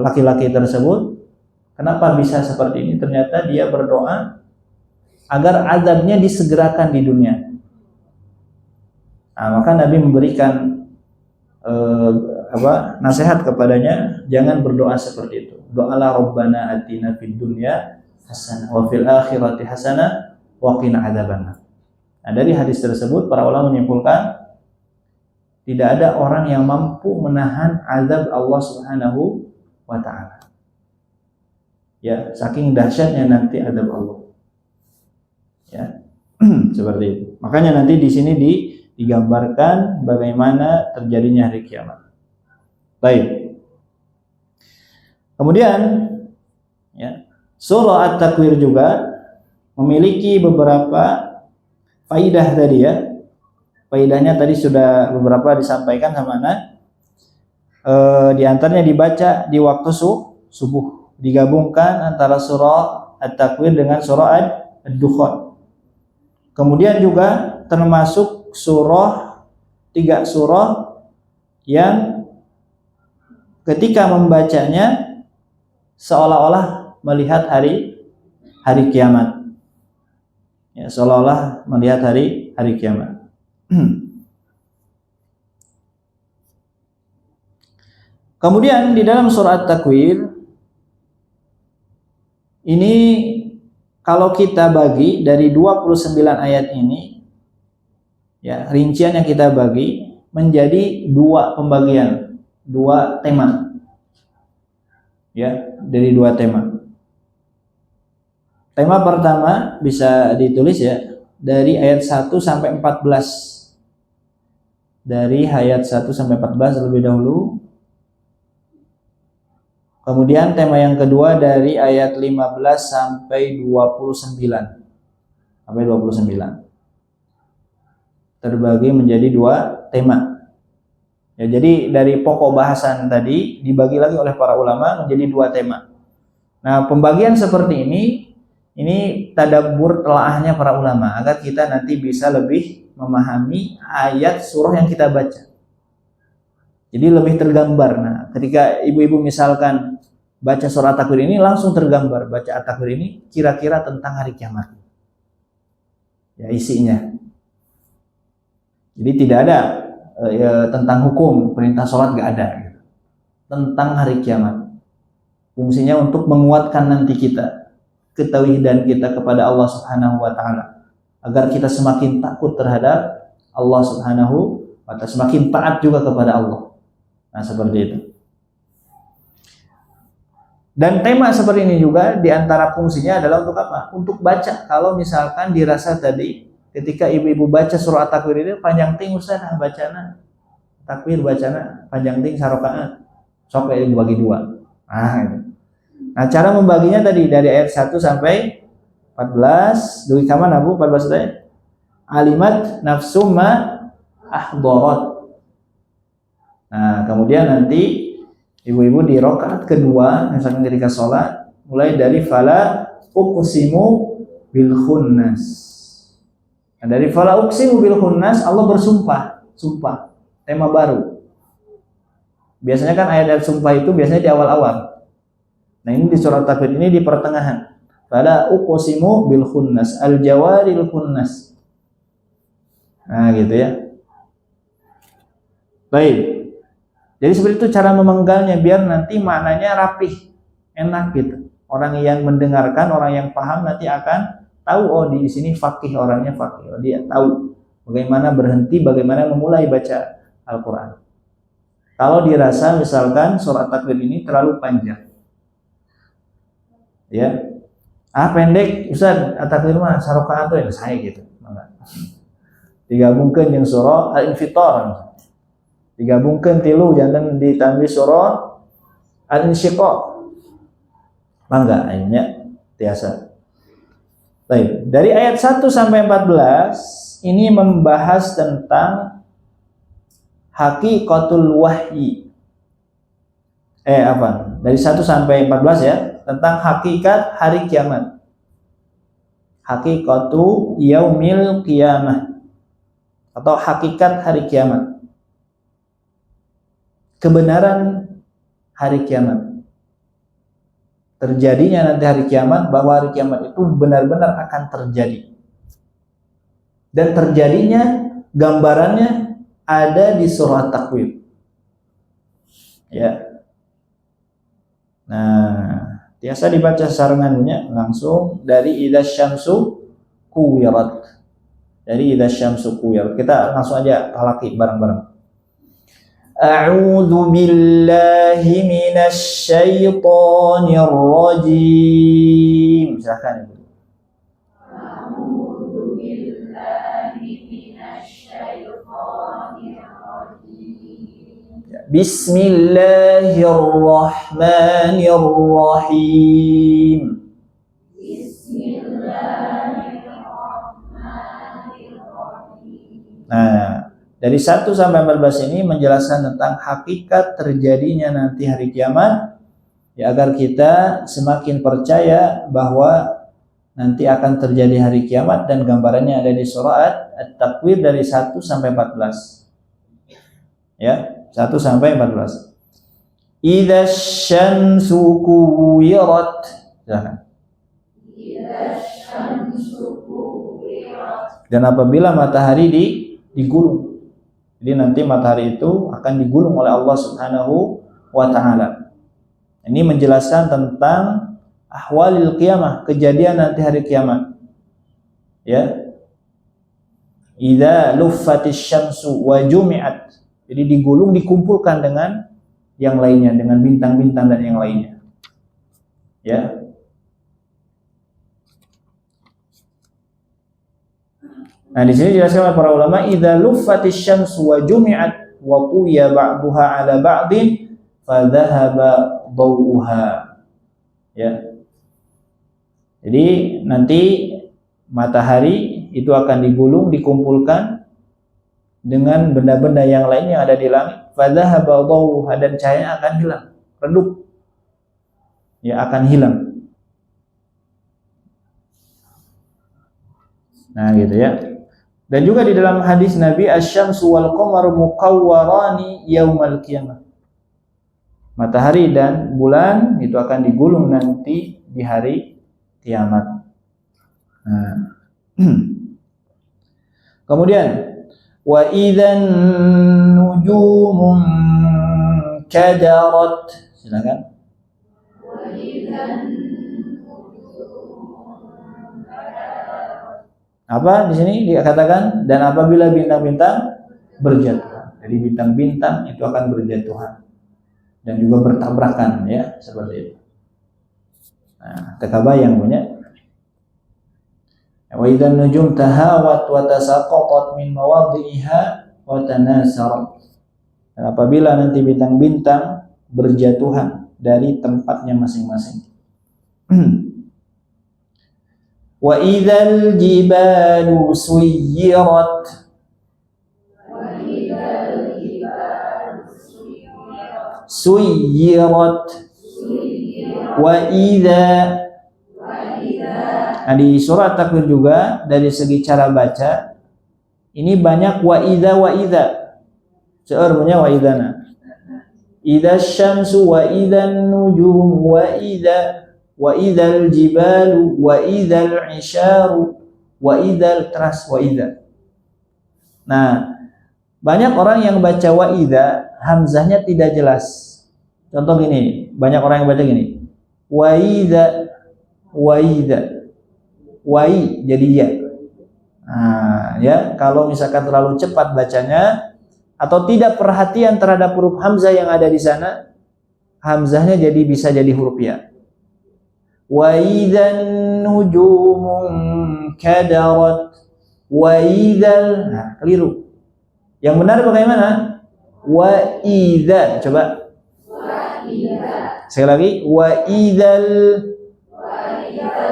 laki-laki tersebut, kenapa bisa seperti ini? Ternyata dia berdoa agar azabnya disegerakan di dunia. Nah, maka Nabi memberikan nasihat kepadanya, jangan berdoa seperti itu. Doalah Rabbana atina fid dunya hasanah wa fil akhirati hasanah wa qina adzabannar. Nah, dari hadis tersebut para ulama menyimpulkan tidak ada orang yang mampu menahan azab Allah Subhanahu wa taala. Ya, saking dahsyatnya nanti azab Allah. Ya. Seperti itu. Makanya nanti di sini digambarkan bagaimana terjadinya hari kiamat. Baik. Kemudian, ya, surah At-Takwir juga memiliki beberapa faidah tadi, ya. Faidahnya tadi sudah beberapa disampaikan sama Anak. Di antaranya dibaca di waktu subuh. Digabungkan antara surah At-Takwir dengan surah Ad-Dukhan. Kemudian juga termasuk tiga surah yang ketika membacanya seolah-olah melihat hari kiamat. Ya, seolah-olah melihat hari kiamat. Kemudian di dalam surah At-Takwir ini, kalau kita bagi dari 29 ayat ini, ya, rincian yang kita bagi menjadi dua pembagian, dua tema. Ya, dari dua tema. Tema pertama bisa ditulis, ya, dari ayat 1 sampai 14. Dari ayat 1 sampai 14 terlebih dahulu. Kemudian tema yang kedua dari ayat 15 sampai 29. Terbagi menjadi dua tema. Ya, jadi dari pokok bahasan tadi dibagi lagi oleh para ulama menjadi dua tema. Nah, pembagian seperti ini tadabbur telaahnya para ulama agar kita nanti bisa lebih memahami ayat surah yang kita baca. Jadi lebih tergambar. Nah, ketika ibu-ibu misalkan baca surah At-Takwir ini langsung tergambar. Baca At-Takwir ini kira-kira tentang hari kiamat. Ya, isinya. Jadi tidak ada tentang hukum perintah sholat, nggak ada. Gitu. Tentang hari kiamat. Fungsinya untuk menguatkan nanti kita ketauhidan kita kepada Allah Subhanahu wa taala, agar kita semakin takut terhadap Allah Subhanahu wa taala, semakin taat juga kepada Allah. Nah, seperti itu. Dan tema seperti ini juga diantara fungsinya adalah untuk apa? Untuk baca. Kalau misalkan dirasa tadi ketika ibu-ibu baca surah At-Takwir ini panjang ting Ustaz, bacana takwir bacana panjang ting sarokaan. Sok dibagi dua. Nah, cara membaginya tadi dari ayat 1 sampai 14. Duit kaman Abu 14 tadi. Alimat nafsumma ahdarat. Nah, kemudian nanti ibu-ibu di rakaat kedua, misalkan ketika sholat, mulai dari fala uqsimu bil khunnas. Nah, dari fala uqsimu bil khunnas Allah bersumpah, sumpah, tema baru. Biasanya kan ayat-ayat sumpah itu biasanya di awal-awal. Nah, ini di surat At-Takwir ini di pertengahan. Fala uqsimu bil khunnas, al jawaril khunnas. Nah, gitu ya. Baik. Jadi seperti itu cara memenggalnya biar nanti maknanya rapih, enak gitu. Orang yang mendengarkan, orang yang paham nanti akan tahu, oh di sini faqih, orangnya faqih. Oh, dia tahu bagaimana berhenti, bagaimana memulai baca Al-Qur'an. Kalau dirasa misalkan surat Takwir ini terlalu panjang. Ya. Pendek, Ustaz, At-Takwir mah sarokaan tuh yang saya gitu. Digabungkan yang surah Al-Infitar. Digabungkan tilu jangan ditambah surah Al-Insyiqaq. Mangga ayatnya biasa. Baik, dari ayat 1 sampai 14 ini membahas tentang haqiqatul wahyi. Dari 1 sampai 14 ya, tentang hakikat hari kiamat. Haqiqatu yaumil qiyamah atau hakikat hari kiamat. Kebenaran hari kiamat, terjadinya nanti hari kiamat, bahwa hari kiamat itu benar-benar akan terjadi, dan terjadinya gambarannya ada di surah Takwir. Ya. Nah, biasa dibaca sarangannya langsung dari idzas syamsu kuwirat. Dari idzas syamsu kuwirat. Kita langsung aja talaki bareng-bareng. A'udzu billahi minasy syaithanir rajim. Silakan Ibu. A'udzu billahi minasy syaithanir rajim. Bismillahirrahmanirrahim. Bismillahirrahmanirrahim. Nah, dari 1 sampai 14 ini menjelaskan tentang hakikat terjadinya nanti hari kiamat, ya, agar kita semakin percaya bahwa nanti akan terjadi hari kiamat, dan gambarannya ada di surah At-Takwir dari 1 sampai 14. Ya, 1 sampai 14. Idzas syamsu kuwirat. Dan apabila matahari digulung. Jadi nanti matahari itu akan digulung oleh Allah Subhanahu wa taala. Ini menjelaskan tentang ahwalil qiyamah, kejadian nanti hari kiamat. Ya. Idza luffatis syamsu wa jumi'at. Jadi digulung, dikumpulkan dengan yang lainnya, dengan bintang-bintang dan yang lainnya. Ya. Nah, di sini dijelaskan oleh para ulama, idza luffatis syamsu wa jumi'at wa quya ba'daha 'ala ba'din fa dhahaba dhawuha. Ya. Jadi nanti matahari itu akan digulung, dikumpulkan dengan benda-benda yang lain yang ada di langit, fa dhahaba dhawuha, dan cahayanya akan hilang, redup. Ya, akan hilang. Nah, gitu ya. Dan juga di dalam hadis Nabi, asy-syamsu wal qamaru muqawwarani yaumal qiyamah. Matahari dan bulan itu akan digulung nanti di hari kiamat. Nah. Kemudian wa idzan nujumun kadarat. Silakan. Apa di sini dikatakan dan apabila bintang-bintang berjatuhan. Jadi bintang-bintang itu akan berjatuhan dan juga bertabrakan ya, seperti itu. Nah, terkabayang punya. Wa idzan nujum tahawat wa tasaqatat min mawadhi'iha wa tanasarat. Dan apabila nanti bintang-bintang berjatuhan dari tempatnya masing-masing. Wa idzal jibalu suyirat. Suyirat. Wa idza. Nah, di surat Takwir juga dari segi cara baca ini banyak wa idza. Sebenarnya wa idzana. Idza syamsu wa idzan nujum wa idzal jibalu wa idzal isyaru wa idzal tras wa idza. Nah, banyak orang yang baca wa idza hamzahnya tidak jelas. Contoh gini, banyak orang yang baca gini. Wa idza wai jadi ya. Nah, ya, kalau misalkan terlalu cepat bacanya atau tidak perhatian terhadap huruf hamzah yang ada di sana, hamzahnya jadi bisa jadi huruf ya. Wa idzan nujumun kadarat wa idzal. Nah, keliru. Yang benar bagaimana? Wa idza. Coba. Wa idza. Sekali lagi wa idzal.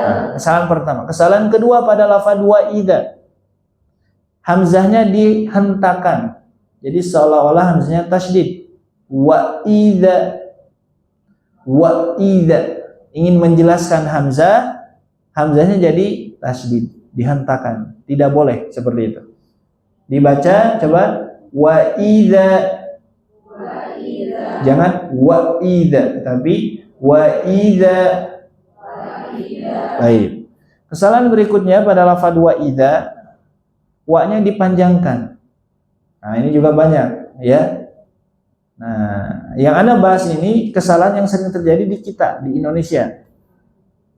Nah, kesalahan pertama. Kesalahan kedua pada lafaz wa idza. Hamzahnya dihentakan. Jadi seolah-olah hamzahnya tasydid. Wa idza. Wa idza. Ingin menjelaskan hamzah, hamzahnya jadi tasydid, dihentakan. Tidak boleh seperti itu. Dibaca coba wa idza. Jangan wa idza, tapi wa idza. Baik. Kesalahan berikutnya pada lafaz wa idza, wa-nya dipanjangkan. Nah, ini juga banyak, ya. Nah, yang Anda bahas ini kesalahan yang sering terjadi di kita, di Indonesia.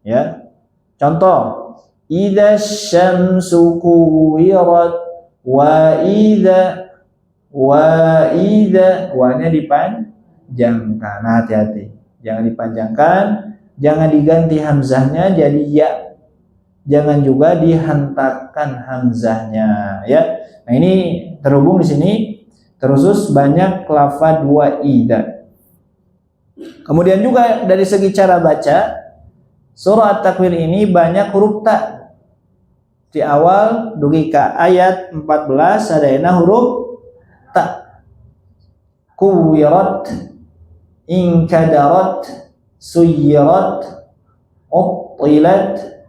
Ya. Contoh, idza syamsu kuwirat wa idza wa-nya dipanjangkan. Nah, hati-hati. Jangan dipanjangkan, jangan diganti hamzahnya jadi ya. Jangan juga dihentakkan hamzahnya, ya. Nah, ini terhubung di sini terusus banyak lafaz wa idza. Kemudian juga dari segi cara baca surah At-Takwir ini banyak huruf ta. Di awal dugi ka ayat 14 ada huruf ta. Kuwirat, inkadarat, suyirat, uttilat,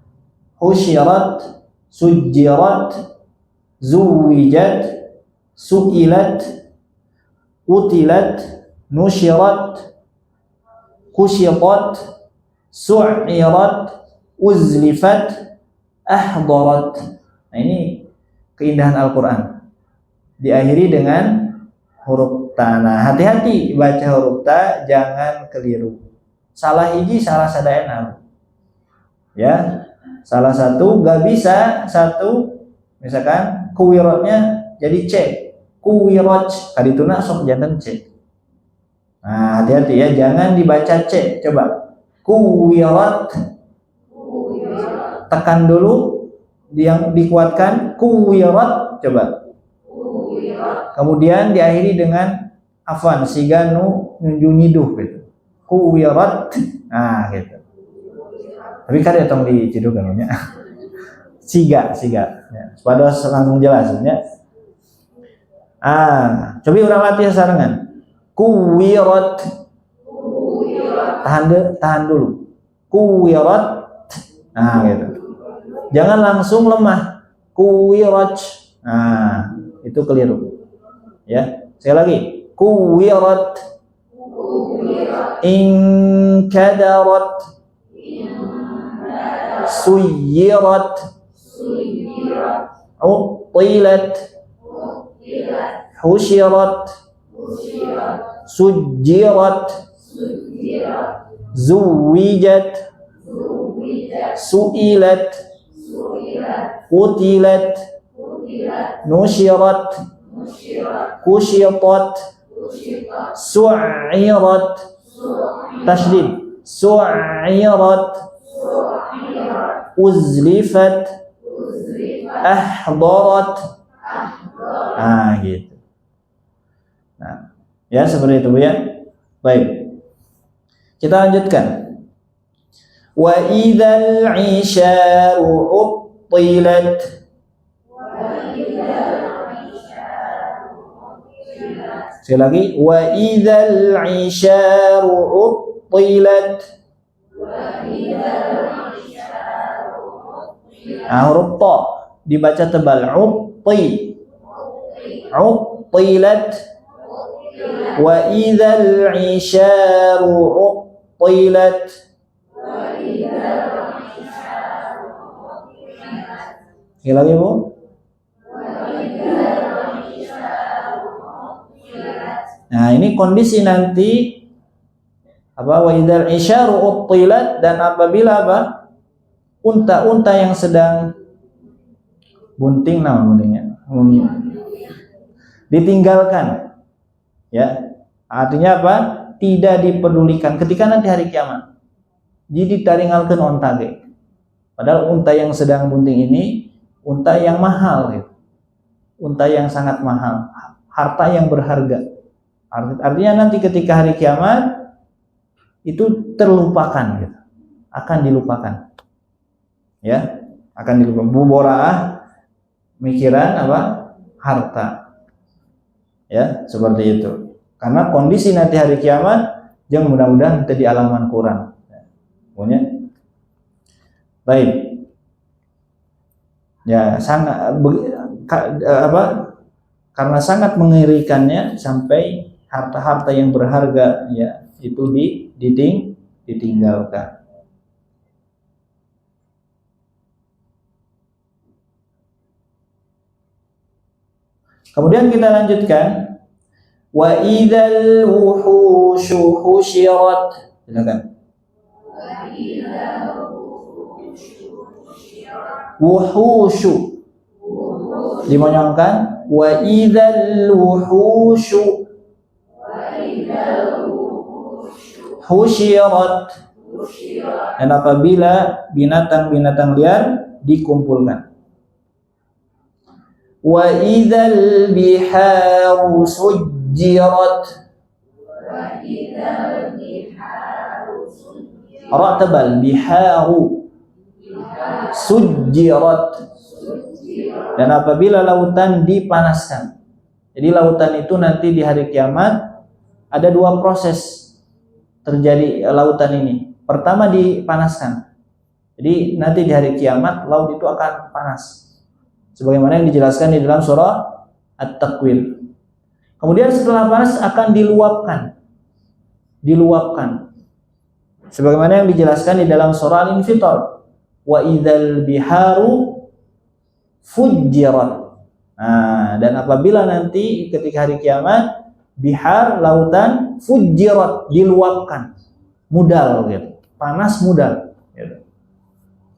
husyirat, sujirat, zuwijat, su'ilat, utilat, nusyirat, kusyirat, su'irat, uzlifat, ahdarat. Nah, ini keindahan Al-Quran. Diakhiri dengan huruf ta. Nah, hati-hati baca huruf ta, jangan keliru. Salah hiji, salah sadayana. Ya, salah satu gak bisa, satu misalkan kuwiratnya jadi C, kuwirat, kadituna sok jantan C. Nah, hati-hati ya, jangan dibaca C. Coba kuwirat, tekan dulu, yang dikuatkan kuwirat, coba. Kemudian diakhiri dengan afan, siga nu nunjuniduh gitu. Kuwirat, nah gitu. Tapi kan ya tong diciduk kan ya. Siga ya. Supaya langsung jelas ya. Coba urang latih sarangan. Kuwirat. Tahan dulu. Kuwirat. Nah, gitu. Jangan langsung lemah. Kuwirat. Nah, itu keliru. Ya, sekali lagi. Kuwirat, inkadarat, suyirat, uttilat, husyirat, sujirat, zuwijat, su'ilat, qutilat, nusyirat, kusyitat, su'irat, tasydid, su'irat, uzlifat, ahdarat. Nah, gitu. Nah, ya seperti itu ya. Baik. Kita lanjutkan. Wa idzal 'isyaru uttilat. Sekali lagi. Wa idzal 'isyaru uttilat. Nah, huruf ta dibaca tebal. Utti. Uttilat. Wa idzal 'isyaru uttilat. Sekali lagi, Bu. Nah, ini kondisi nanti apa? Wa idzal 'isyaru uttilat, dan apabila apa? Unta-unta yang sedang bunting, nama buntingnya ditinggalkan, ya, artinya apa? Tidak dipedulikan ketika nanti hari kiamat. Jadi taringalkeun onta ge. Padahal unta yang sedang bunting ini unta yang mahal, gitu. Unta yang sangat mahal, harta yang berharga. Artinya nanti ketika hari kiamat itu terlupakan, gitu. Akan dilupakan. Ya, akan dilupakan. Buboraah mikiran apa? Harta. Ya, seperti itu. Karena kondisi nanti hari kiamat yang mudah-mudahan tadi alaman Quran. Punya. Baik. Ya, sangat karena sangat mengerikannya sampai harta-harta yang berharga, ya, itu ditinggalkan. Kemudian kita lanjutkan. Wa idzal wuhushu husyirat. Silakan. Wuhushu dimonyongkan. Wa idzal wuhushu husyirat. Dan apabila binatang-binatang liar dikumpulkan. Wa idzal biharu sujjirat. Ra tebal, biharu sujjirat. Dan apabila lautan dipanaskan. Jadi lautan itu nanti di hari kiamat ada dua proses terjadi lautan ini. Pertama dipanaskan. Jadi nanti di hari kiamat laut itu akan panas. Sebagaimana yang dijelaskan di dalam surah At-Takwir. Kemudian setelah panas akan diluapkan. Sebagaimana yang dijelaskan di dalam surah Al-Infitar. Wa idzal biharu fujjirat. Nah, dan apabila nanti ketika hari kiamat bihar, lautan, fujjirat, diluapkan, mudal, gitu. Panas mudal, gitu.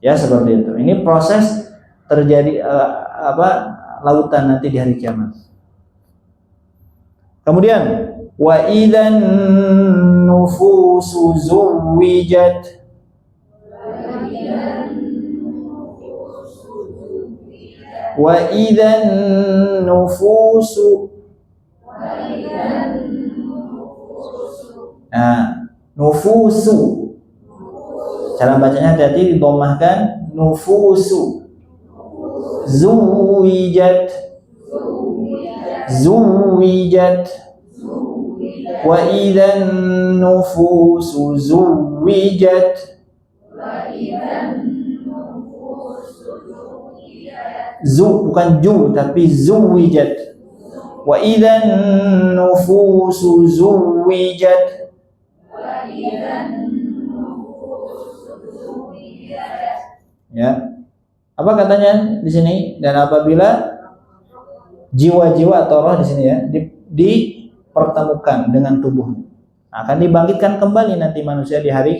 Ya, seperti itu. Ini proses terjadi lautan nanti di hari kiamat. Kemudian wa idzan nufusu zuwijat. Wa idzan nufusu. Nah, nufusu. Cara bacanya hati-hati, didomahkan nufusu. Zuwijat. Wa idzan nufusu zuwijat. bukan ju tapi zuwijat. Wa idzan nufusu zuwijat. Ya. Apa katanya di sini? Dan apabila jiwa-jiwa atau roh di sini ya dipertemukan dengan tubuhnya, akan dibangkitkan kembali nanti manusia di hari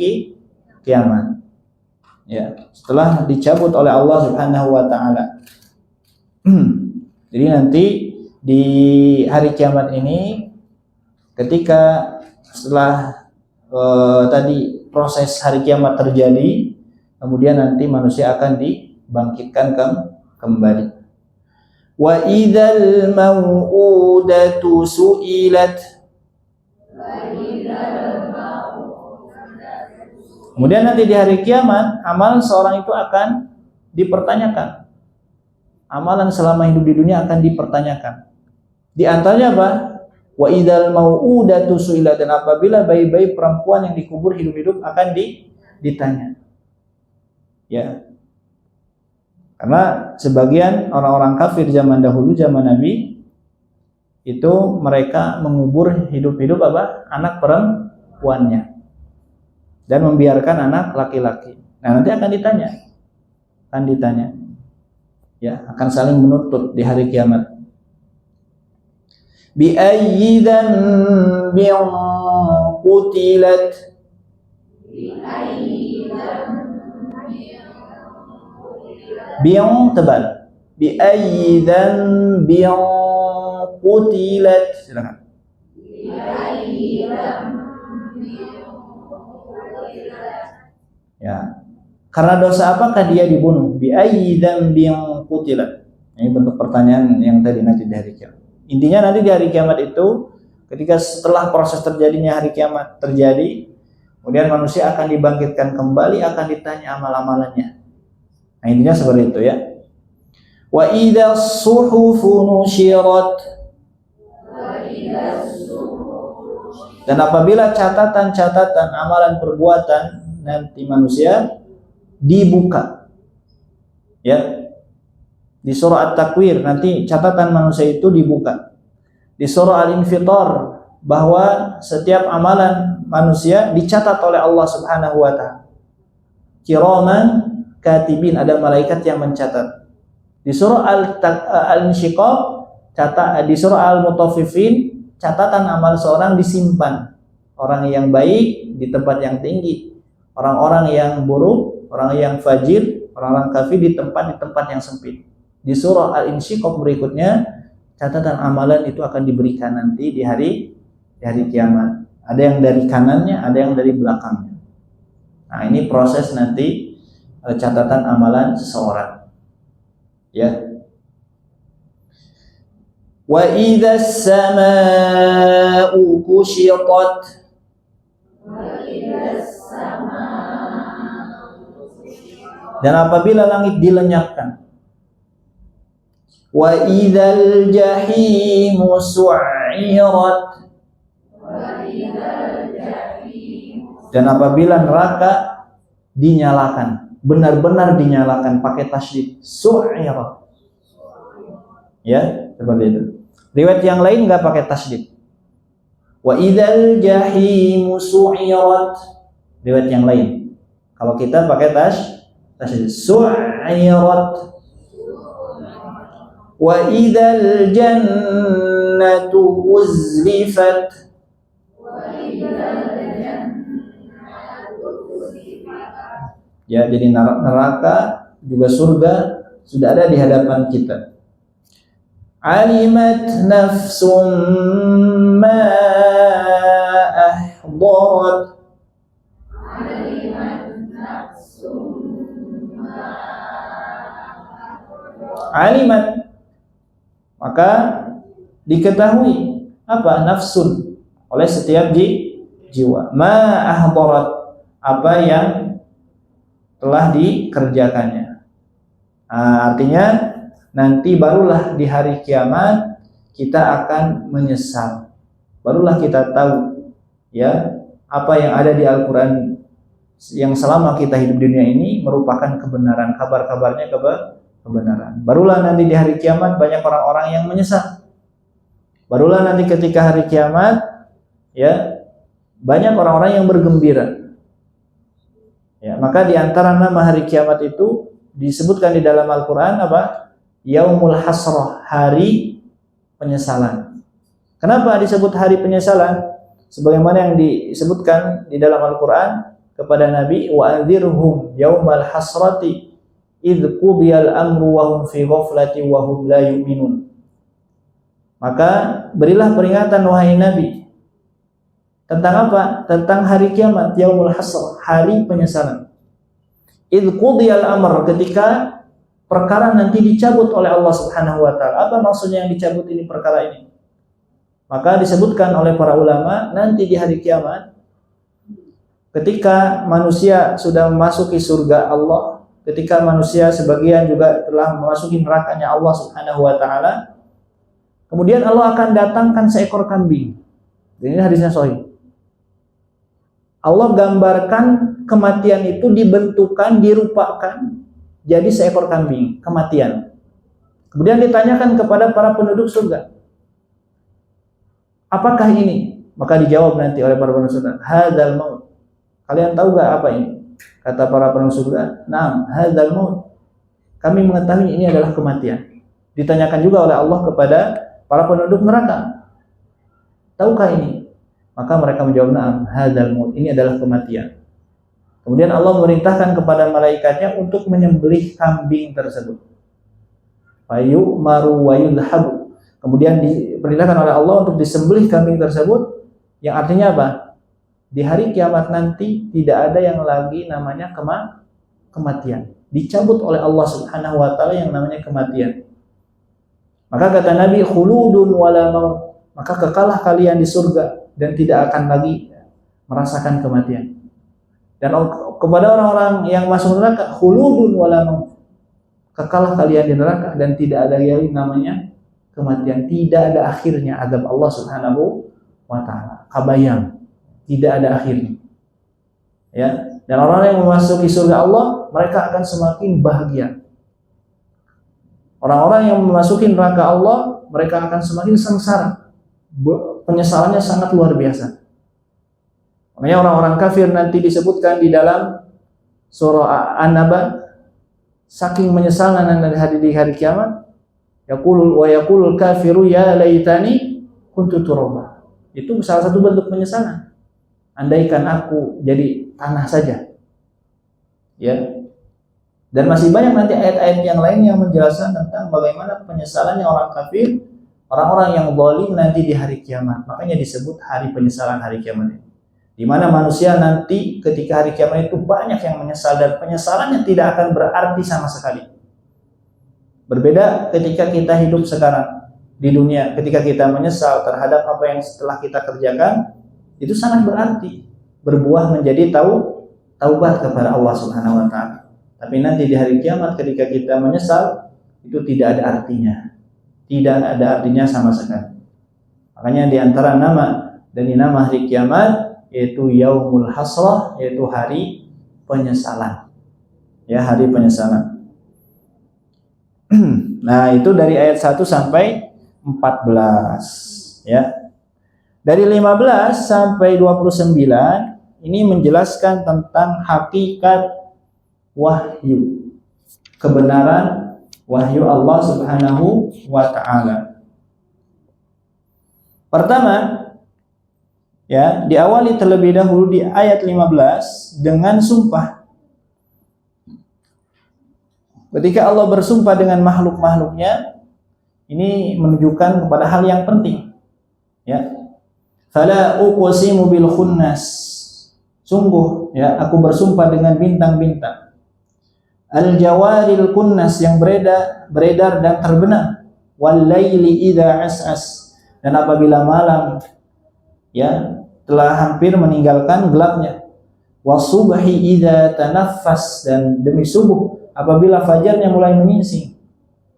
kiamat. Ya, setelah dicabut oleh Allah Subhanahu wa taala. Jadi nanti di hari kiamat ini ketika setelah tadi proses hari kiamat terjadi, kemudian nanti manusia akan dibangkitkan kembali. Wa idzal mau'udatu su'ilat. Kemudian nanti di hari kiamat, amalan seorang itu akan dipertanyakan. Amalan selama hidup di dunia akan dipertanyakan. Di antaranya apa? Wa idzal mau'udatu su'ilat, dan apabila bayi-bayi perempuan yang dikubur hidup-hidup akan ditanya. Ya. Karena sebagian orang-orang kafir zaman dahulu, zaman Nabi, itu mereka mengubur hidup-hidup anak perempuannya dan membiarkan anak laki-laki. Nah, nanti akan ditanya. Ya, akan saling menuntut di hari kiamat. Bi ayyi dzambin qutilat. Biang tebal. Bi ayyi dzambin qutilat. Silakan. Ya. Karena dosa apakah dia dibunuh? Bi ayyi dzambin qutilat. Ini bentuk pertanyaan yang tadi nanti di hari kiamat. Intinya nanti di hari kiamat itu ketika setelah proses terjadinya hari kiamat terjadi, kemudian manusia akan dibangkitkan kembali, akan ditanya amal-amalannya. Nah, intinya seperti itu ya. Wa idzas suhufu nusyirat. Dan apabila catatan-catatan amalan perbuatan nanti manusia dibuka, ya, di surah At-Takwir nanti catatan manusia itu dibuka. Di surah Al-Infitar bahwa setiap amalan manusia dicatat oleh Allah Subhanahu wa taala. Kiraman katibin, ada malaikat yang mencatat. Di surah Al-Insyiqaq di surah Al-Mutaffifin catatan amal seorang disimpan. Orang yang baik di tempat yang tinggi, orang-orang yang buruk, orang yang fajir, orang-orang kafir di tempat yang sempit. Di surah Al-Insyiqaq berikutnya catatan amalan itu akan diberikan nanti di hari kiamat. Ada yang dari kanannya, ada yang dari belakangnya. Nah, ini proses nanti catatan amalan seseorang. Ya. Wa idzas samaa'u kushitat. Dan apabila langit dilenyapkan. Wa idzal jahimu su'irat. Dan apabila neraka dinyalakan, benar-benar dinyalakan pakai tasydid, su'irat. Ya, seperti itu. Riwayat yang lain enggak pakai tasydid. Wa idzal jahimu su'irat. Riwayat yang lain. Kalau kita pakai tasydid, su'irat. Wa idzal jannatu uzlifat. Ya, jadi neraka juga surga sudah ada di hadapan kita. Alimat nafsum ma ahdarat. Alimat, maka diketahui apa nafsun oleh setiap jiwa. Ma ahdarat, apa yang telah dikerjakannya. Artinya nanti barulah di hari kiamat kita akan menyesal. Barulah kita tahu ya apa yang ada di Al-Qur'an yang selama kita hidup di dunia ini merupakan kebenaran, kabar-kabarnya kebenaran. Barulah nanti di hari kiamat banyak orang-orang yang menyesal. Barulah nanti ketika hari kiamat, ya, banyak orang-orang yang bergembira. Ya, maka di antara nama hari kiamat itu disebutkan di dalam Al-Qur'an apa? Yaumul Hasrah, hari penyesalan. Kenapa disebut hari penyesalan? Sebagaimana yang disebutkan di dalam Al-Qur'an kepada Nabi, wa anzirhum yaumal hasrati idz qudiyal amru wa hum fi ghaflati wa hum la yu'minun. Maka berilah peringatan wahai Nabi tentang apa? Tentang hari kiamat, yaumul hasr, hari penyesalan. Idz qudiyal amr, ketika perkara nanti dicabut oleh Allah Subhanahu wa taala. Apa maksudnya yang dicabut ini perkara ini? Maka disebutkan oleh para ulama nanti di hari kiamat ketika manusia sudah memasuki surga Allah, ketika manusia sebagian juga telah memasuki nerakanya Allah Subhanahu wa taala, kemudian Allah akan datangkan seekor kambing. Ini hadisnya sahih. Allah gambarkan kematian itu dibentukan, dirupakan jadi seekor kambing, kematian. Kemudian ditanyakan kepada para penduduk surga, apakah ini? Maka dijawab nanti oleh para penduduk surga, hadzal maut. Kalian tahu gak apa ini? Kata para penduduk surga, "Naam, hadzal maut." Kami mengetahui ini adalah kematian. Ditanyakan juga oleh Allah kepada para penduduk neraka, tahukah ini? Maka mereka menjawab, "Naam, hadzal maut." Ini adalah kematian. Kemudian Allah memerintahkan kepada malaikatnya untuk menyembelih kambing tersebut. Fayu maru wa yudhabu. Kemudian diperintahkan oleh Allah untuk disembelih kambing tersebut, yang artinya apa? Di hari kiamat nanti tidak ada yang lagi namanya kematian. Dicabut oleh Allah Subhanahu wa taala yang namanya kematian. Maka kata Nabi, khuludun wala maut. Maka kekalah kalian di surga dan tidak akan lagi merasakan kematian. Dan kepada orang-orang yang masuk neraka, khuludun wala maut. Kekalah kalian di neraka dan tidak ada lagi namanya kematian. Tidak ada akhirnya azab Allah Subhanahu wa taala. Kabayang. Tidak ada akhirnya. Ya, dan orang yang memasuki surga Allah, mereka akan semakin bahagia. Orang-orang yang memasuki neraka Allah, mereka akan semakin sengsara. Penyesalannya sangat luar biasa. Makanya orang-orang kafir nanti disebutkan di dalam surah An-Naba, saking menyesalnya di hari kiamat, yaqulul kafiru ya laitani kuntu turaba. Itu salah satu bentuk penyesalan. Andaikan aku jadi tanah saja. Ya. Dan masih banyak nanti ayat-ayat yang lain yang menjelaskan tentang bagaimana penyesalannya orang kafir, orang-orang yang zalim nanti di hari kiamat. Makanya disebut hari penyesalan hari kiamat ini. Di mana manusia nanti ketika hari kiamat itu banyak yang menyesal dan penyesalannya tidak akan berarti sama sekali. Berbeda ketika kita hidup sekarang di dunia, ketika kita menyesal terhadap apa yang setelah kita kerjakan, itu sangat berarti, berbuah menjadi taubat kepada Allah Subhanahu wa taala. Tapi nanti di hari kiamat ketika kita menyesal, itu tidak ada artinya. Tidak ada artinya sama sekali. Makanya di antara nama dan nama hari kiamat yaitu yaumul hasrah, yaitu hari penyesalan. Ya, hari penyesalan. Nah, itu dari ayat 1 sampai 14, ya. Dari 15 sampai 29 ini menjelaskan tentang hakikat wahyu, kebenaran wahyu Allah Subhanahu wa taala. Pertama, ya, diawali terlebih dahulu di ayat 15 dengan sumpah. Ketika Allah bersumpah dengan makhluk-makhluknya, ini menunjukkan kepada hal yang penting. Ya. Fala uqsimu bil khunnas. Sungguh, ya, aku bersumpah dengan bintang-bintang. Al jawaril kunnas, yang beredar dan terbenam. Wal laili idza as'as, dan apabila malam, ya, telah hampir meninggalkan gelapnya. Wasubhi idza tanaffas, dan demi subuh apabila fajarnya mulai menyingsing.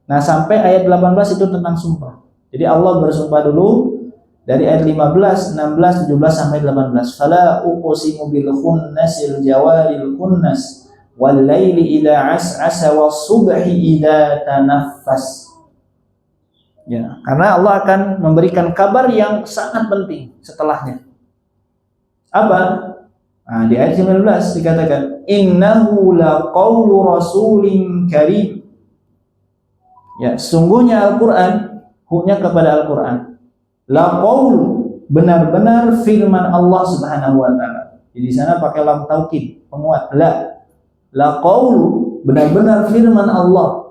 Nah, sampai ayat 18 itu tentang sumpah. Jadi Allah bersumpah dulu dari ayat 15, 16, 17 sampai 18. Fala uqsimu bil khunnasil jawaril kunnas wal laili idza as'asa was subhi idza tanaffas. Ya, karena Allah akan memberikan kabar yang sangat penting setelahnya. Apa? Nah, di ayat 19 dikatakan innahu laqaulu rasulin karim. Ya, sungguhnya Al-Qur'an, huknya kepada Al-Qur'an. Laqaulu, benar-benar firman Allah Subhanahu wa taala. Jadi di sana pakai lam taukid, penguat. Laqaulu, benar-benar firman Allah.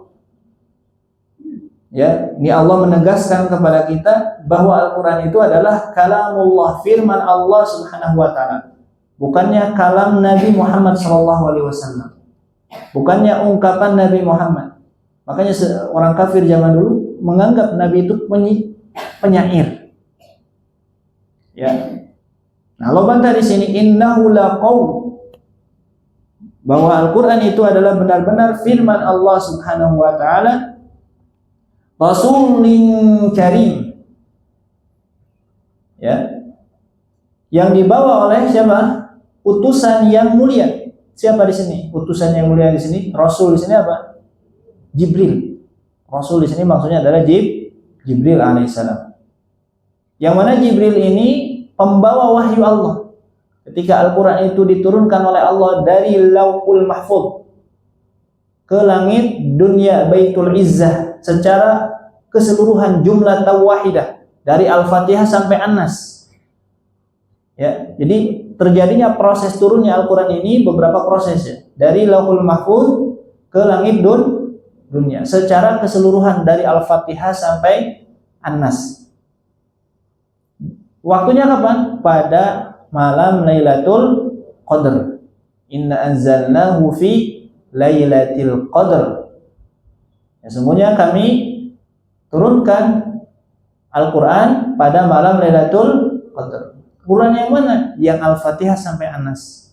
Ya, ini Allah menegaskan kepada kita bahwa Al-Qur'an itu adalah kalamullah, firman Allah Subhanahu wa taala. Bukannya kalam Nabi Muhammad SAW. Bukannya ungkapan Nabi Muhammad. Makanya orang kafir zaman dulu menganggap Nabi itu penyair. Ya. Nah, Allah bantah di sini innahu laqaul, bahwa Al-Qur'an itu adalah benar-benar firman Allah Subhanahu wa taala, rasulin karim. Ya. Yang dibawa oleh siapa? Utusan yang mulia. Siapa di sini? Utusan yang mulia di sini. Rasul di sini apa? Jibril. Rasul di sini maksudnya adalah Jibril alaihissalam. Yang mana Jibril ini pembawa wahyu Allah. Ketika Al-Qur'an itu diturunkan oleh Allah dari Lauhul Mahfuz ke langit dunia Baitul Izzah secara keseluruhan jumlah tawahidah dari Al-Fatihah sampai An-Nas. Ya, jadi terjadinya proses turunnya Al-Qur'an ini beberapa proses ya. Dari Lauhul Mahfuz ke langit dunia secara keseluruhan dari Al-Fatihah sampai An-Nas. Waktunya kapan? Pada malam Lailatul Qadar. Inna anzalnahu fi Lailatul Qadar. Ya, sesungguhnya kami turunkan Al-Qur'an pada malam Lailatul Qadar. Quran yang mana? Yang Al-Fatihah sampai An-Nas.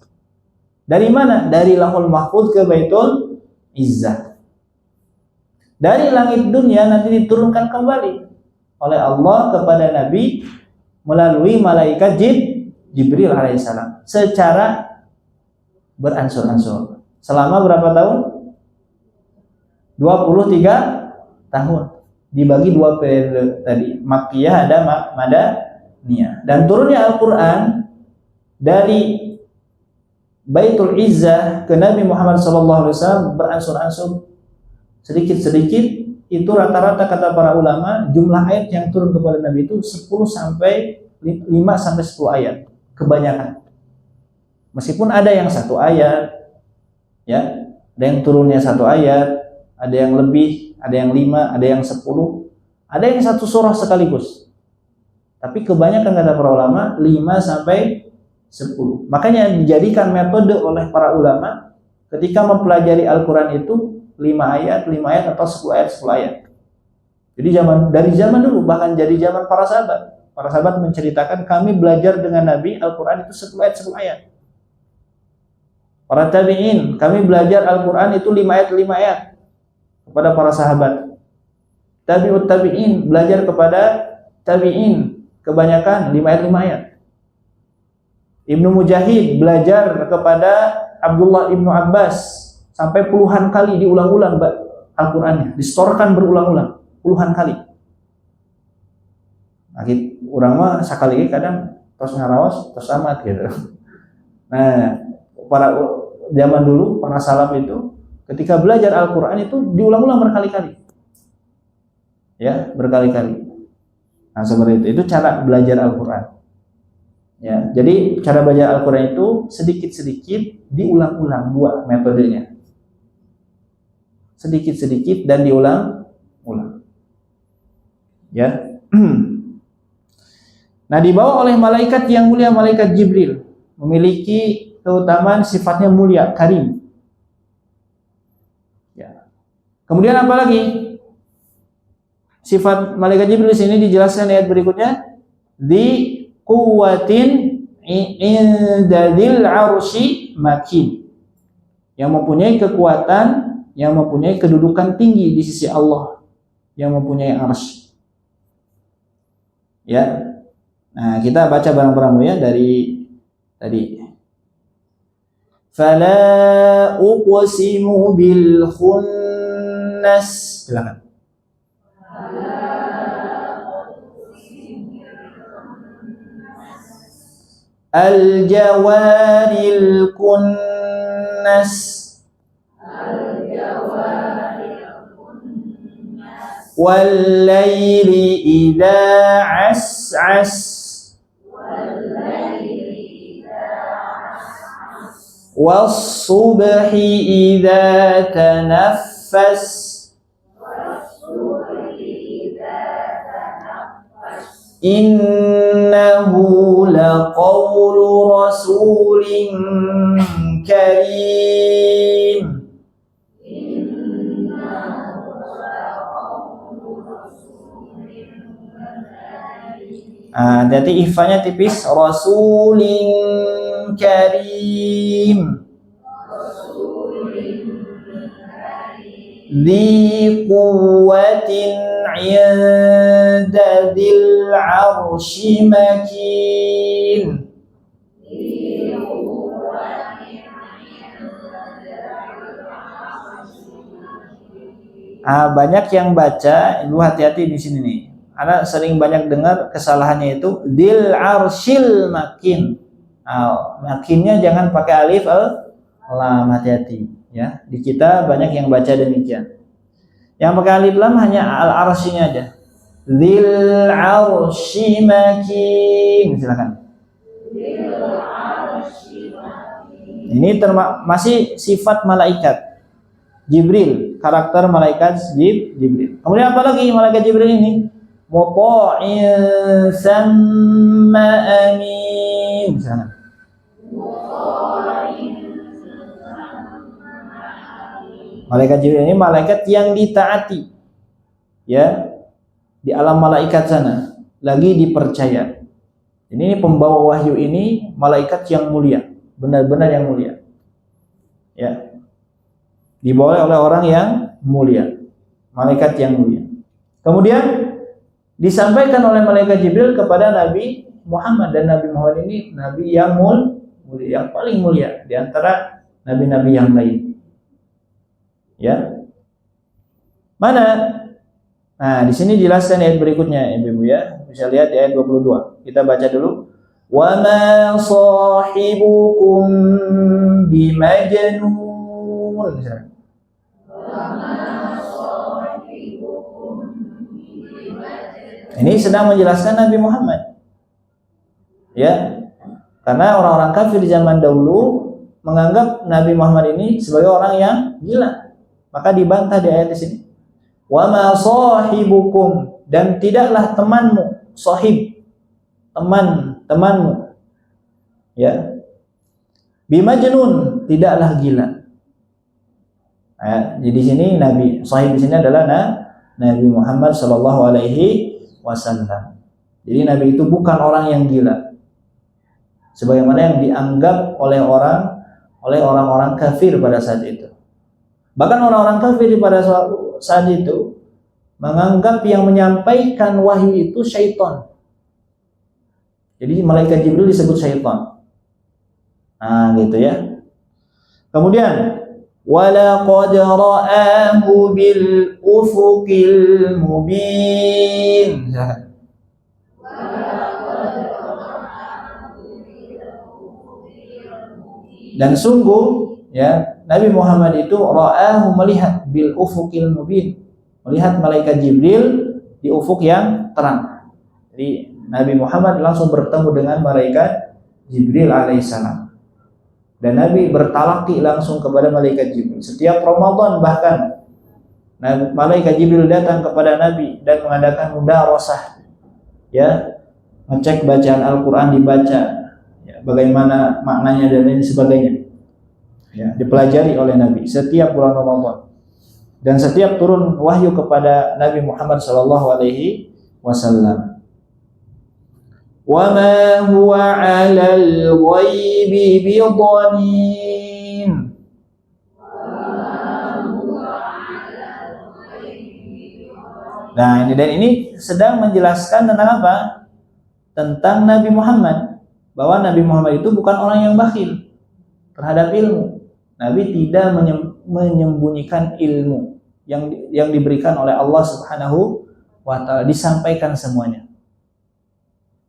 Dari mana? Dari Lauhul Mahfuz ke Baitul Izzah. Dari langit dunia nanti diturunkan kembali oleh Allah kepada Nabi melalui malaikat Jibril alaihissalam secara beransur-ansur. Selama berapa tahun? 23 tahun. Dibagi dua periode tadi. Makkiyah ada Madaniyah. Dan turunnya Al-Qur'an dari Baitul Izzah ke Nabi Muhammad SAW beransur-ansur, sedikit-sedikit. Itu rata-rata kata para ulama jumlah ayat yang turun kepada Nabi itu 10 sampai 5 sampai 10 ayat kebanyakan. Meskipun ada yang satu ayat, ya, ada yang turunnya satu ayat, ada yang lebih, ada yang 5, ada yang 10, ada yang satu surah sekaligus. Tapi kebanyakan kata para ulama 5 sampai 10. Makanya dijadikan metode oleh para ulama ketika mempelajari Al-Qur'an itu 5 ayat atau 10 ayat, 10 ayat. Jadi dari zaman dulu, bahkan jadi zaman para sahabat. Para sahabat menceritakan kami belajar dengan Nabi Al-Qur'an itu 10 ayat, 10 ayat. Para tabi'in, kami belajar Al-Qur'an itu 5 ayat, 5 ayat kepada para sahabat. Tabi'ut tabi'in belajar kepada tabi'in kebanyakan 5 ayat, 5 ayat. Ibnu Mujahid belajar kepada Abdullah Ibnu Abbas sampai puluhan kali diulang-ulang Al-Qur'annya, distorkan berulang-ulang puluhan kali. Nah, orang mah sakali kadang terus ngaraos terus amat gitu. Nah, para zaman dulu para salaf itu ketika belajar Al-Qur'an itu diulang-ulang berkali-kali. Ya, berkali-kali. Nah, seperti itu. Itu cara belajar Al-Qur'an. Ya, jadi cara belajar Al-Qur'an itu sedikit-sedikit diulang-ulang, dua metodenya. Sedikit-sedikit dan diulang-ulang. Ya. Nah, dibawa oleh malaikat yang mulia, malaikat Jibril, memiliki keutamaan sifatnya mulia, karim. Ya. Kemudian apa lagi? Sifat malaikat Jibril di sini dijelaskan ayat berikutnya, di quwwatin indadil arsy makin. Yang mempunyai kekuatan, yang mempunyai kedudukan tinggi di sisi Allah, yang mempunyai arsy. Ya. Nah, kita baca bareng-bareng ya dari tadi. Fala uqsimu bil khunnas. Silakan. Al jawaril kunnas. Wal laili idza as'as. Was subhi idza tanaffas. Innahu laqawlu rasulin karim. Jadi ifanya tipis. Rasulin karim. Dhi quwwatin 'inda dzil 'arsy makin. Banyak yang baca, Ibu hati-hati di sini nih. Anak sering banyak dengar kesalahannya itu dzil 'arsyil makin. Makinnya jangan pakai alif lam, hati-hati ya. Di kita banyak yang baca demikian. Yang pakai alif lam hanya al-arsy-nya aja. Dzil 'arsy makin. Silakan. Ini masih sifat malaikat Jibril, karakter malaikat Jibril. Kemudian apa lagi malaikat Jibril ini? Mutha'in samma amin. Silakan. Malaikat Jibril ini malaikat yang ditaati. Ya, di alam malaikat sana lagi dipercaya. Ini pembawa wahyu ini malaikat yang mulia, benar-benar yang mulia. Ya. Dibawa oleh orang yang mulia, malaikat yang mulia. Kemudian disampaikan oleh malaikat Jibril kepada Nabi Muhammad, dan Nabi Muhammad ini nabi yang mulia, yang paling mulia di antara nabi-nabi yang lain. Ya. Mana? Nah, di sini jelaskan ayat berikutnya, Ibu ya. Bisa lihat di ayat 22. Kita baca dulu. Wa ma sahibukum bimajnun. Ini sedang menjelaskan Nabi Muhammad. Ya. Karena orang-orang kafir di zaman dahulu menganggap Nabi Muhammad ini sebagai orang yang gila. Maka dibantah di ayat di sini. Wa ma sahibukum, dan tidaklah temanmu, sahib, temanmu. Ya. Bimajnun, tidaklah gila. Jadi sini Nabi sahib di sini adalah Nabi Muhammad sallallahu alaihi wasallam. Jadi Nabi itu bukan orang yang gila, sebagaimana yang dianggap oleh orang-orang kafir pada saat itu. Bahkan orang-orang kafir pada saat itu menganggap yang menyampaikan wahyu itu syaitan. Jadi malaikat Jibril disebut syaitan. Gitu ya. Kemudian walaqad ra'ahu bil ufuqil mubin. Dan sungguh ya, Nabi Muhammad itu ra'ahu, melihat, bil ufuqil mubin, melihat malaikat Jibril di ufuk yang terang. Jadi Nabi Muhammad langsung bertemu dengan malaikat Jibril alaihissalam. Dan Nabi bertalaki langsung kepada malaikat Jibril. Setiap Ramadan bahkan malaikat Jibril datang kepada Nabi dan mengadakan mudarasah. Ya, ngecek bacaan Al-Qur'an dibaca, ya, bagaimana maknanya dan lain sebagainya. Ya, dipelajari oleh Nabi setiap bulan Ramadan. Dan setiap turun wahyu kepada Nabi Muhammad sallallahu alaihi wasallam. Wa ma huwa 'alal ghaibi bidhanin. Nah, ini sedang menjelaskan tentang apa? Tentang Nabi Muhammad, bahwa Nabi Muhammad itu bukan orang yang bakhil. terhadap ilmu. Nabi tidak menyembunyikan ilmu yang diberikan oleh Allah Subhanahu wa taala, disampaikan semuanya.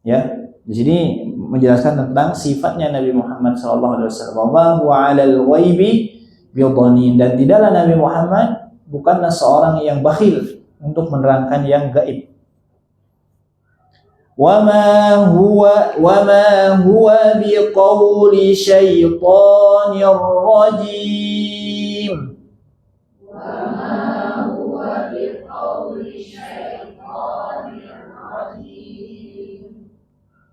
Ya, di sini menjelaskan tentang sifatnya Nabi Muhammad SAW. Wa huwa 'alal ghaibi bidhanin, dan tidaklah Nabi Muhammad bukanlah seorang yang bakhil untuk menerangkan yang gaib. Wa ma huwa biqauli syaitanir rajim.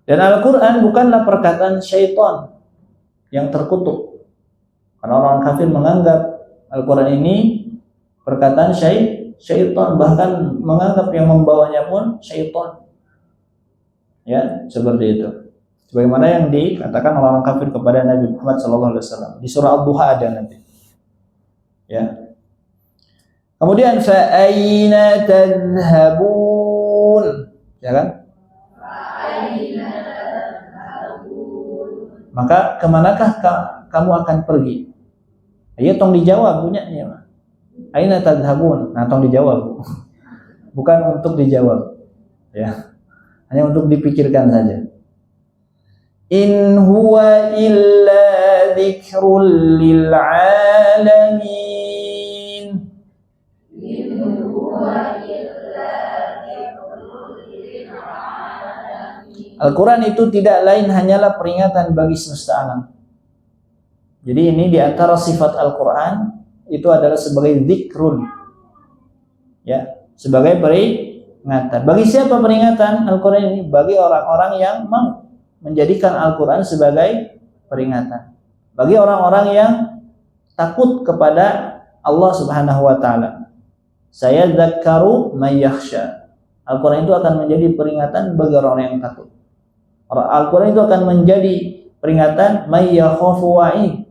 Dan Al-Quran bukanlah perkataan syaitan yang terkutuk. Karena orang kafir menganggap Al-Quran ini perkataan syaitan, bahkan menganggap yang membawanya pun syaitan. Ya, seperti itu. Sebagaimana yang dikatakan orang kafir kepada Nabi Muhammad SAW di surah Al-Duha ada nanti. Ya. Kemudian fa'aina tadhhabun, ya kan? Maka kemanakah kamu akan pergi? Ayo tong dijawab punyanya. Aina tadhhabun? Nah, tong dijawab. Bukan untuk dijawab. Ya. Hanya untuk dipikirkan saja. In huwa illa dzikrul lil alamin. In huwa illa dzikrul lil alamin. Al-Quran itu tidak lain hanyalah peringatan bagi semesta alam. Jadi ini diantara sifat Al-Quran itu adalah sebagai dzikrun, ya, sebagai peringatan. Bagi siapa peringatan Al-Quran ini? Bagi orang-orang yang mau menjadikan Al-Quran sebagai peringatan. Bagi orang-orang yang takut kepada Allah Subhanahu wa taala. Saya dzakkaru may yakhsha. Al-Quran itu akan menjadi peringatan bagi orang yang takut. Al-Quran itu akan menjadi peringatan may yakhafu wa'id,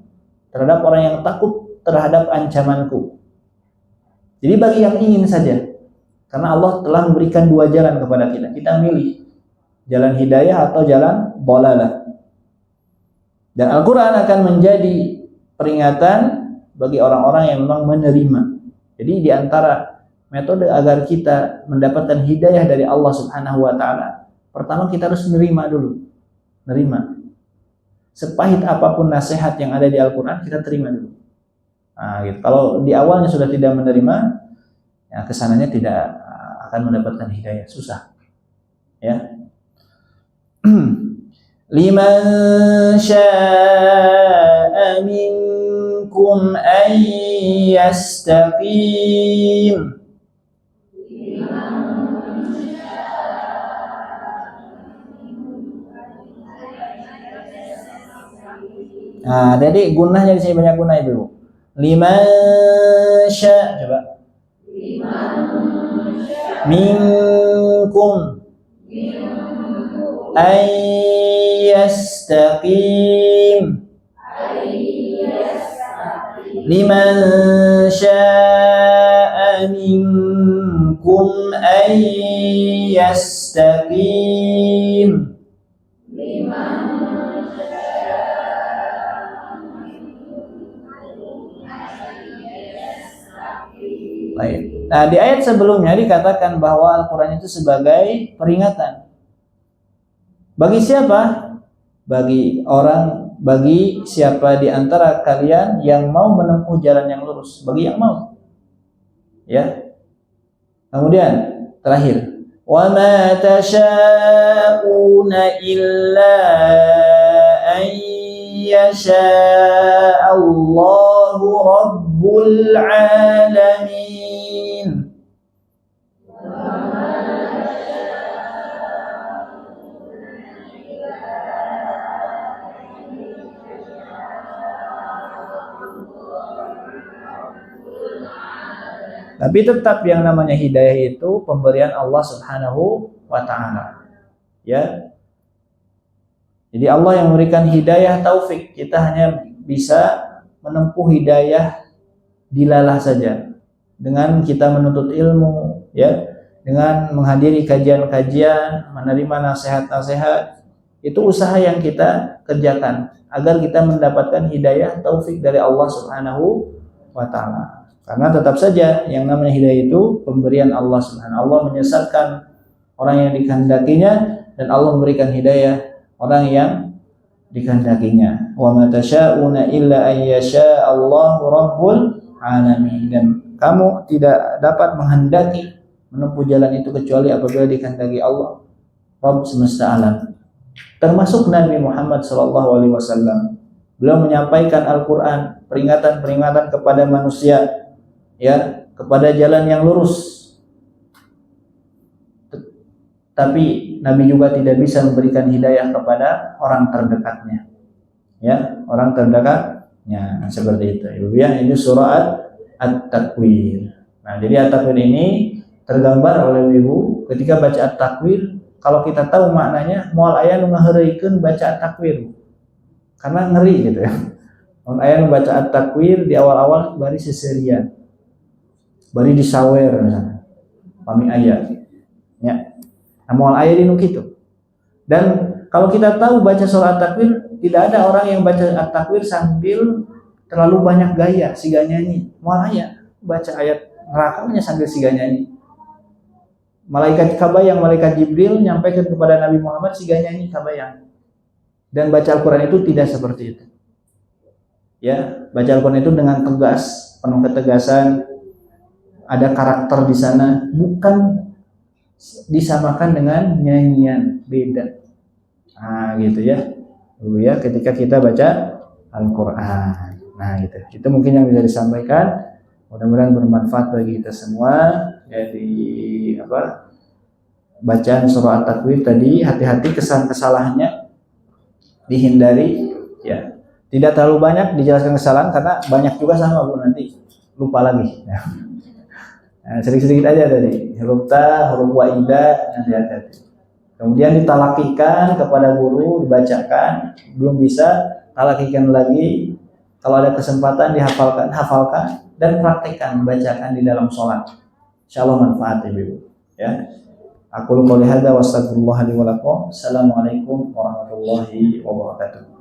terhadap orang yang takut terhadap ancamanku. Jadi bagi yang ingin saja, karena Allah telah memberikan dua jalan kepada kita. Kita milih jalan hidayah atau jalan dhalalah. Dan Al-Quran akan menjadi peringatan bagi orang-orang yang memang menerima. Jadi di antara metode agar kita mendapatkan hidayah dari Allah Subhanahu wa taala, pertama kita harus menerima dulu. Nerima. Sepahit apapun nasihat yang ada di Al-Quran, kita terima dulu. Nah, gitu. Kalau di awalnya sudah tidak menerima, ya kesananya tidak akan mendapatkan hidayah, susah. Ya. Liman syaa'a minkum an yastaqim. Nah, jadi gunanya di sini banyak guna Ibu. Liman syaa, coba. Minkum ayyastaqim. Liman syaa'a minkum ayyastaqim. Baik. Nah, di ayat sebelumnya dikatakan bahwa Al-Quran itu sebagai peringatan. Bagi siapa? Bagi siapa di antara kalian yang mau menempuh jalan yang lurus. Bagi yang mau. Ya. Kemudian terakhir, wa ma tasha'una illa an yasha Allahu rabbul alamin. Tapi tetap yang namanya hidayah itu pemberian Allah Subhanahu wa taala. Ya. Jadi Allah yang memberikan hidayah taufik, kita hanya bisa menempuh hidayah dilalah saja dengan kita menuntut ilmu, ya, dengan menghadiri kajian-kajian, menerima nasihat-nasihat, Itu usaha yang kita kerjakan agar kita mendapatkan hidayah taufik dari Allah Subhanahu wa taala. Karena tetap saja yang namanya hidayah itu pemberian Allah Subhanahu. Allah menyesatkan orang yang dikehendakinya dan Allah memberikan hidayah orang yang dikehendakinya. Wa ma tasyauna illa an yasha Allahu rabbul alamin. Dan kamu tidak dapat menghendaki menempuh jalan itu kecuali apabila dikehendaki Allah, Rabb semesta alam. Termasuk Nabi Muhammad SAW. Beliau menyampaikan Al-Quran, peringatan-peringatan kepada manusia, ya, kepada jalan yang lurus. Tapi Nabi juga tidak bisa memberikan hidayah kepada orang terdekatnya, ya, orang terdekatnya, seperti itu. Ibu ya, ini surah At-Takwir. Nah, jadi At-Takwir ini tergambar oleh ibu ketika baca At-Takwir. Kalau kita tahu maknanya, moal aya nu ngaheureuikeun baca At-Takwir. Karena ngeri gitu ya. Moal aya nu baca At-Takwir di awal-awal bari seserian. Bari disawer misalnya. Pami aya. Ya. Nah, moal aya di nu kitu. Dan kalau kita tahu baca surah At-Takwir, tidak ada orang yang baca At-Takwir sambil terlalu banyak gaya siga nyanyi. Moal aya baca ayat nerakanya sambil siga nyanyi. Malaikat kabayang, malaikat Jibril nyampaikan kepada Nabi Muhammad siga nyanyi kabayang. Dan baca Al-Quran itu tidak seperti itu. Ya, baca Al-Quran itu dengan tegas, penuh ketegasan, ada karakter di sana, bukan disamakan dengan nyanyian, beda. Nah, gitu ya. Dulu ya, ketika kita baca Al-Quran. Nah, gitu. Itu mungkin yang bisa disampaikan. Mudah-mudahan bermanfaat bagi kita semua. Jadi bacaan surah At-Takwir tadi, hati-hati kesalahannya dihindari, ya. Tidak terlalu banyak dijelaskan kesalahan karena banyak juga sama Bu, nanti lupa lagi. Nah, sedikit-sedikit aja tadi, huruf ta, huruf waidah, nanti hati-hati. Kemudian ditalakikan kepada guru, dibacakan, belum bisa talakikan lagi. Kalau ada kesempatan hafalkan dan praktekkan, bacakan di dalam sholat. Insyaallah manfaat Ibu. Ya. Aku qouli hadza wa astaghfirullah li wa lakum. Assalamualaikum warahmatullahi wabarakatuh.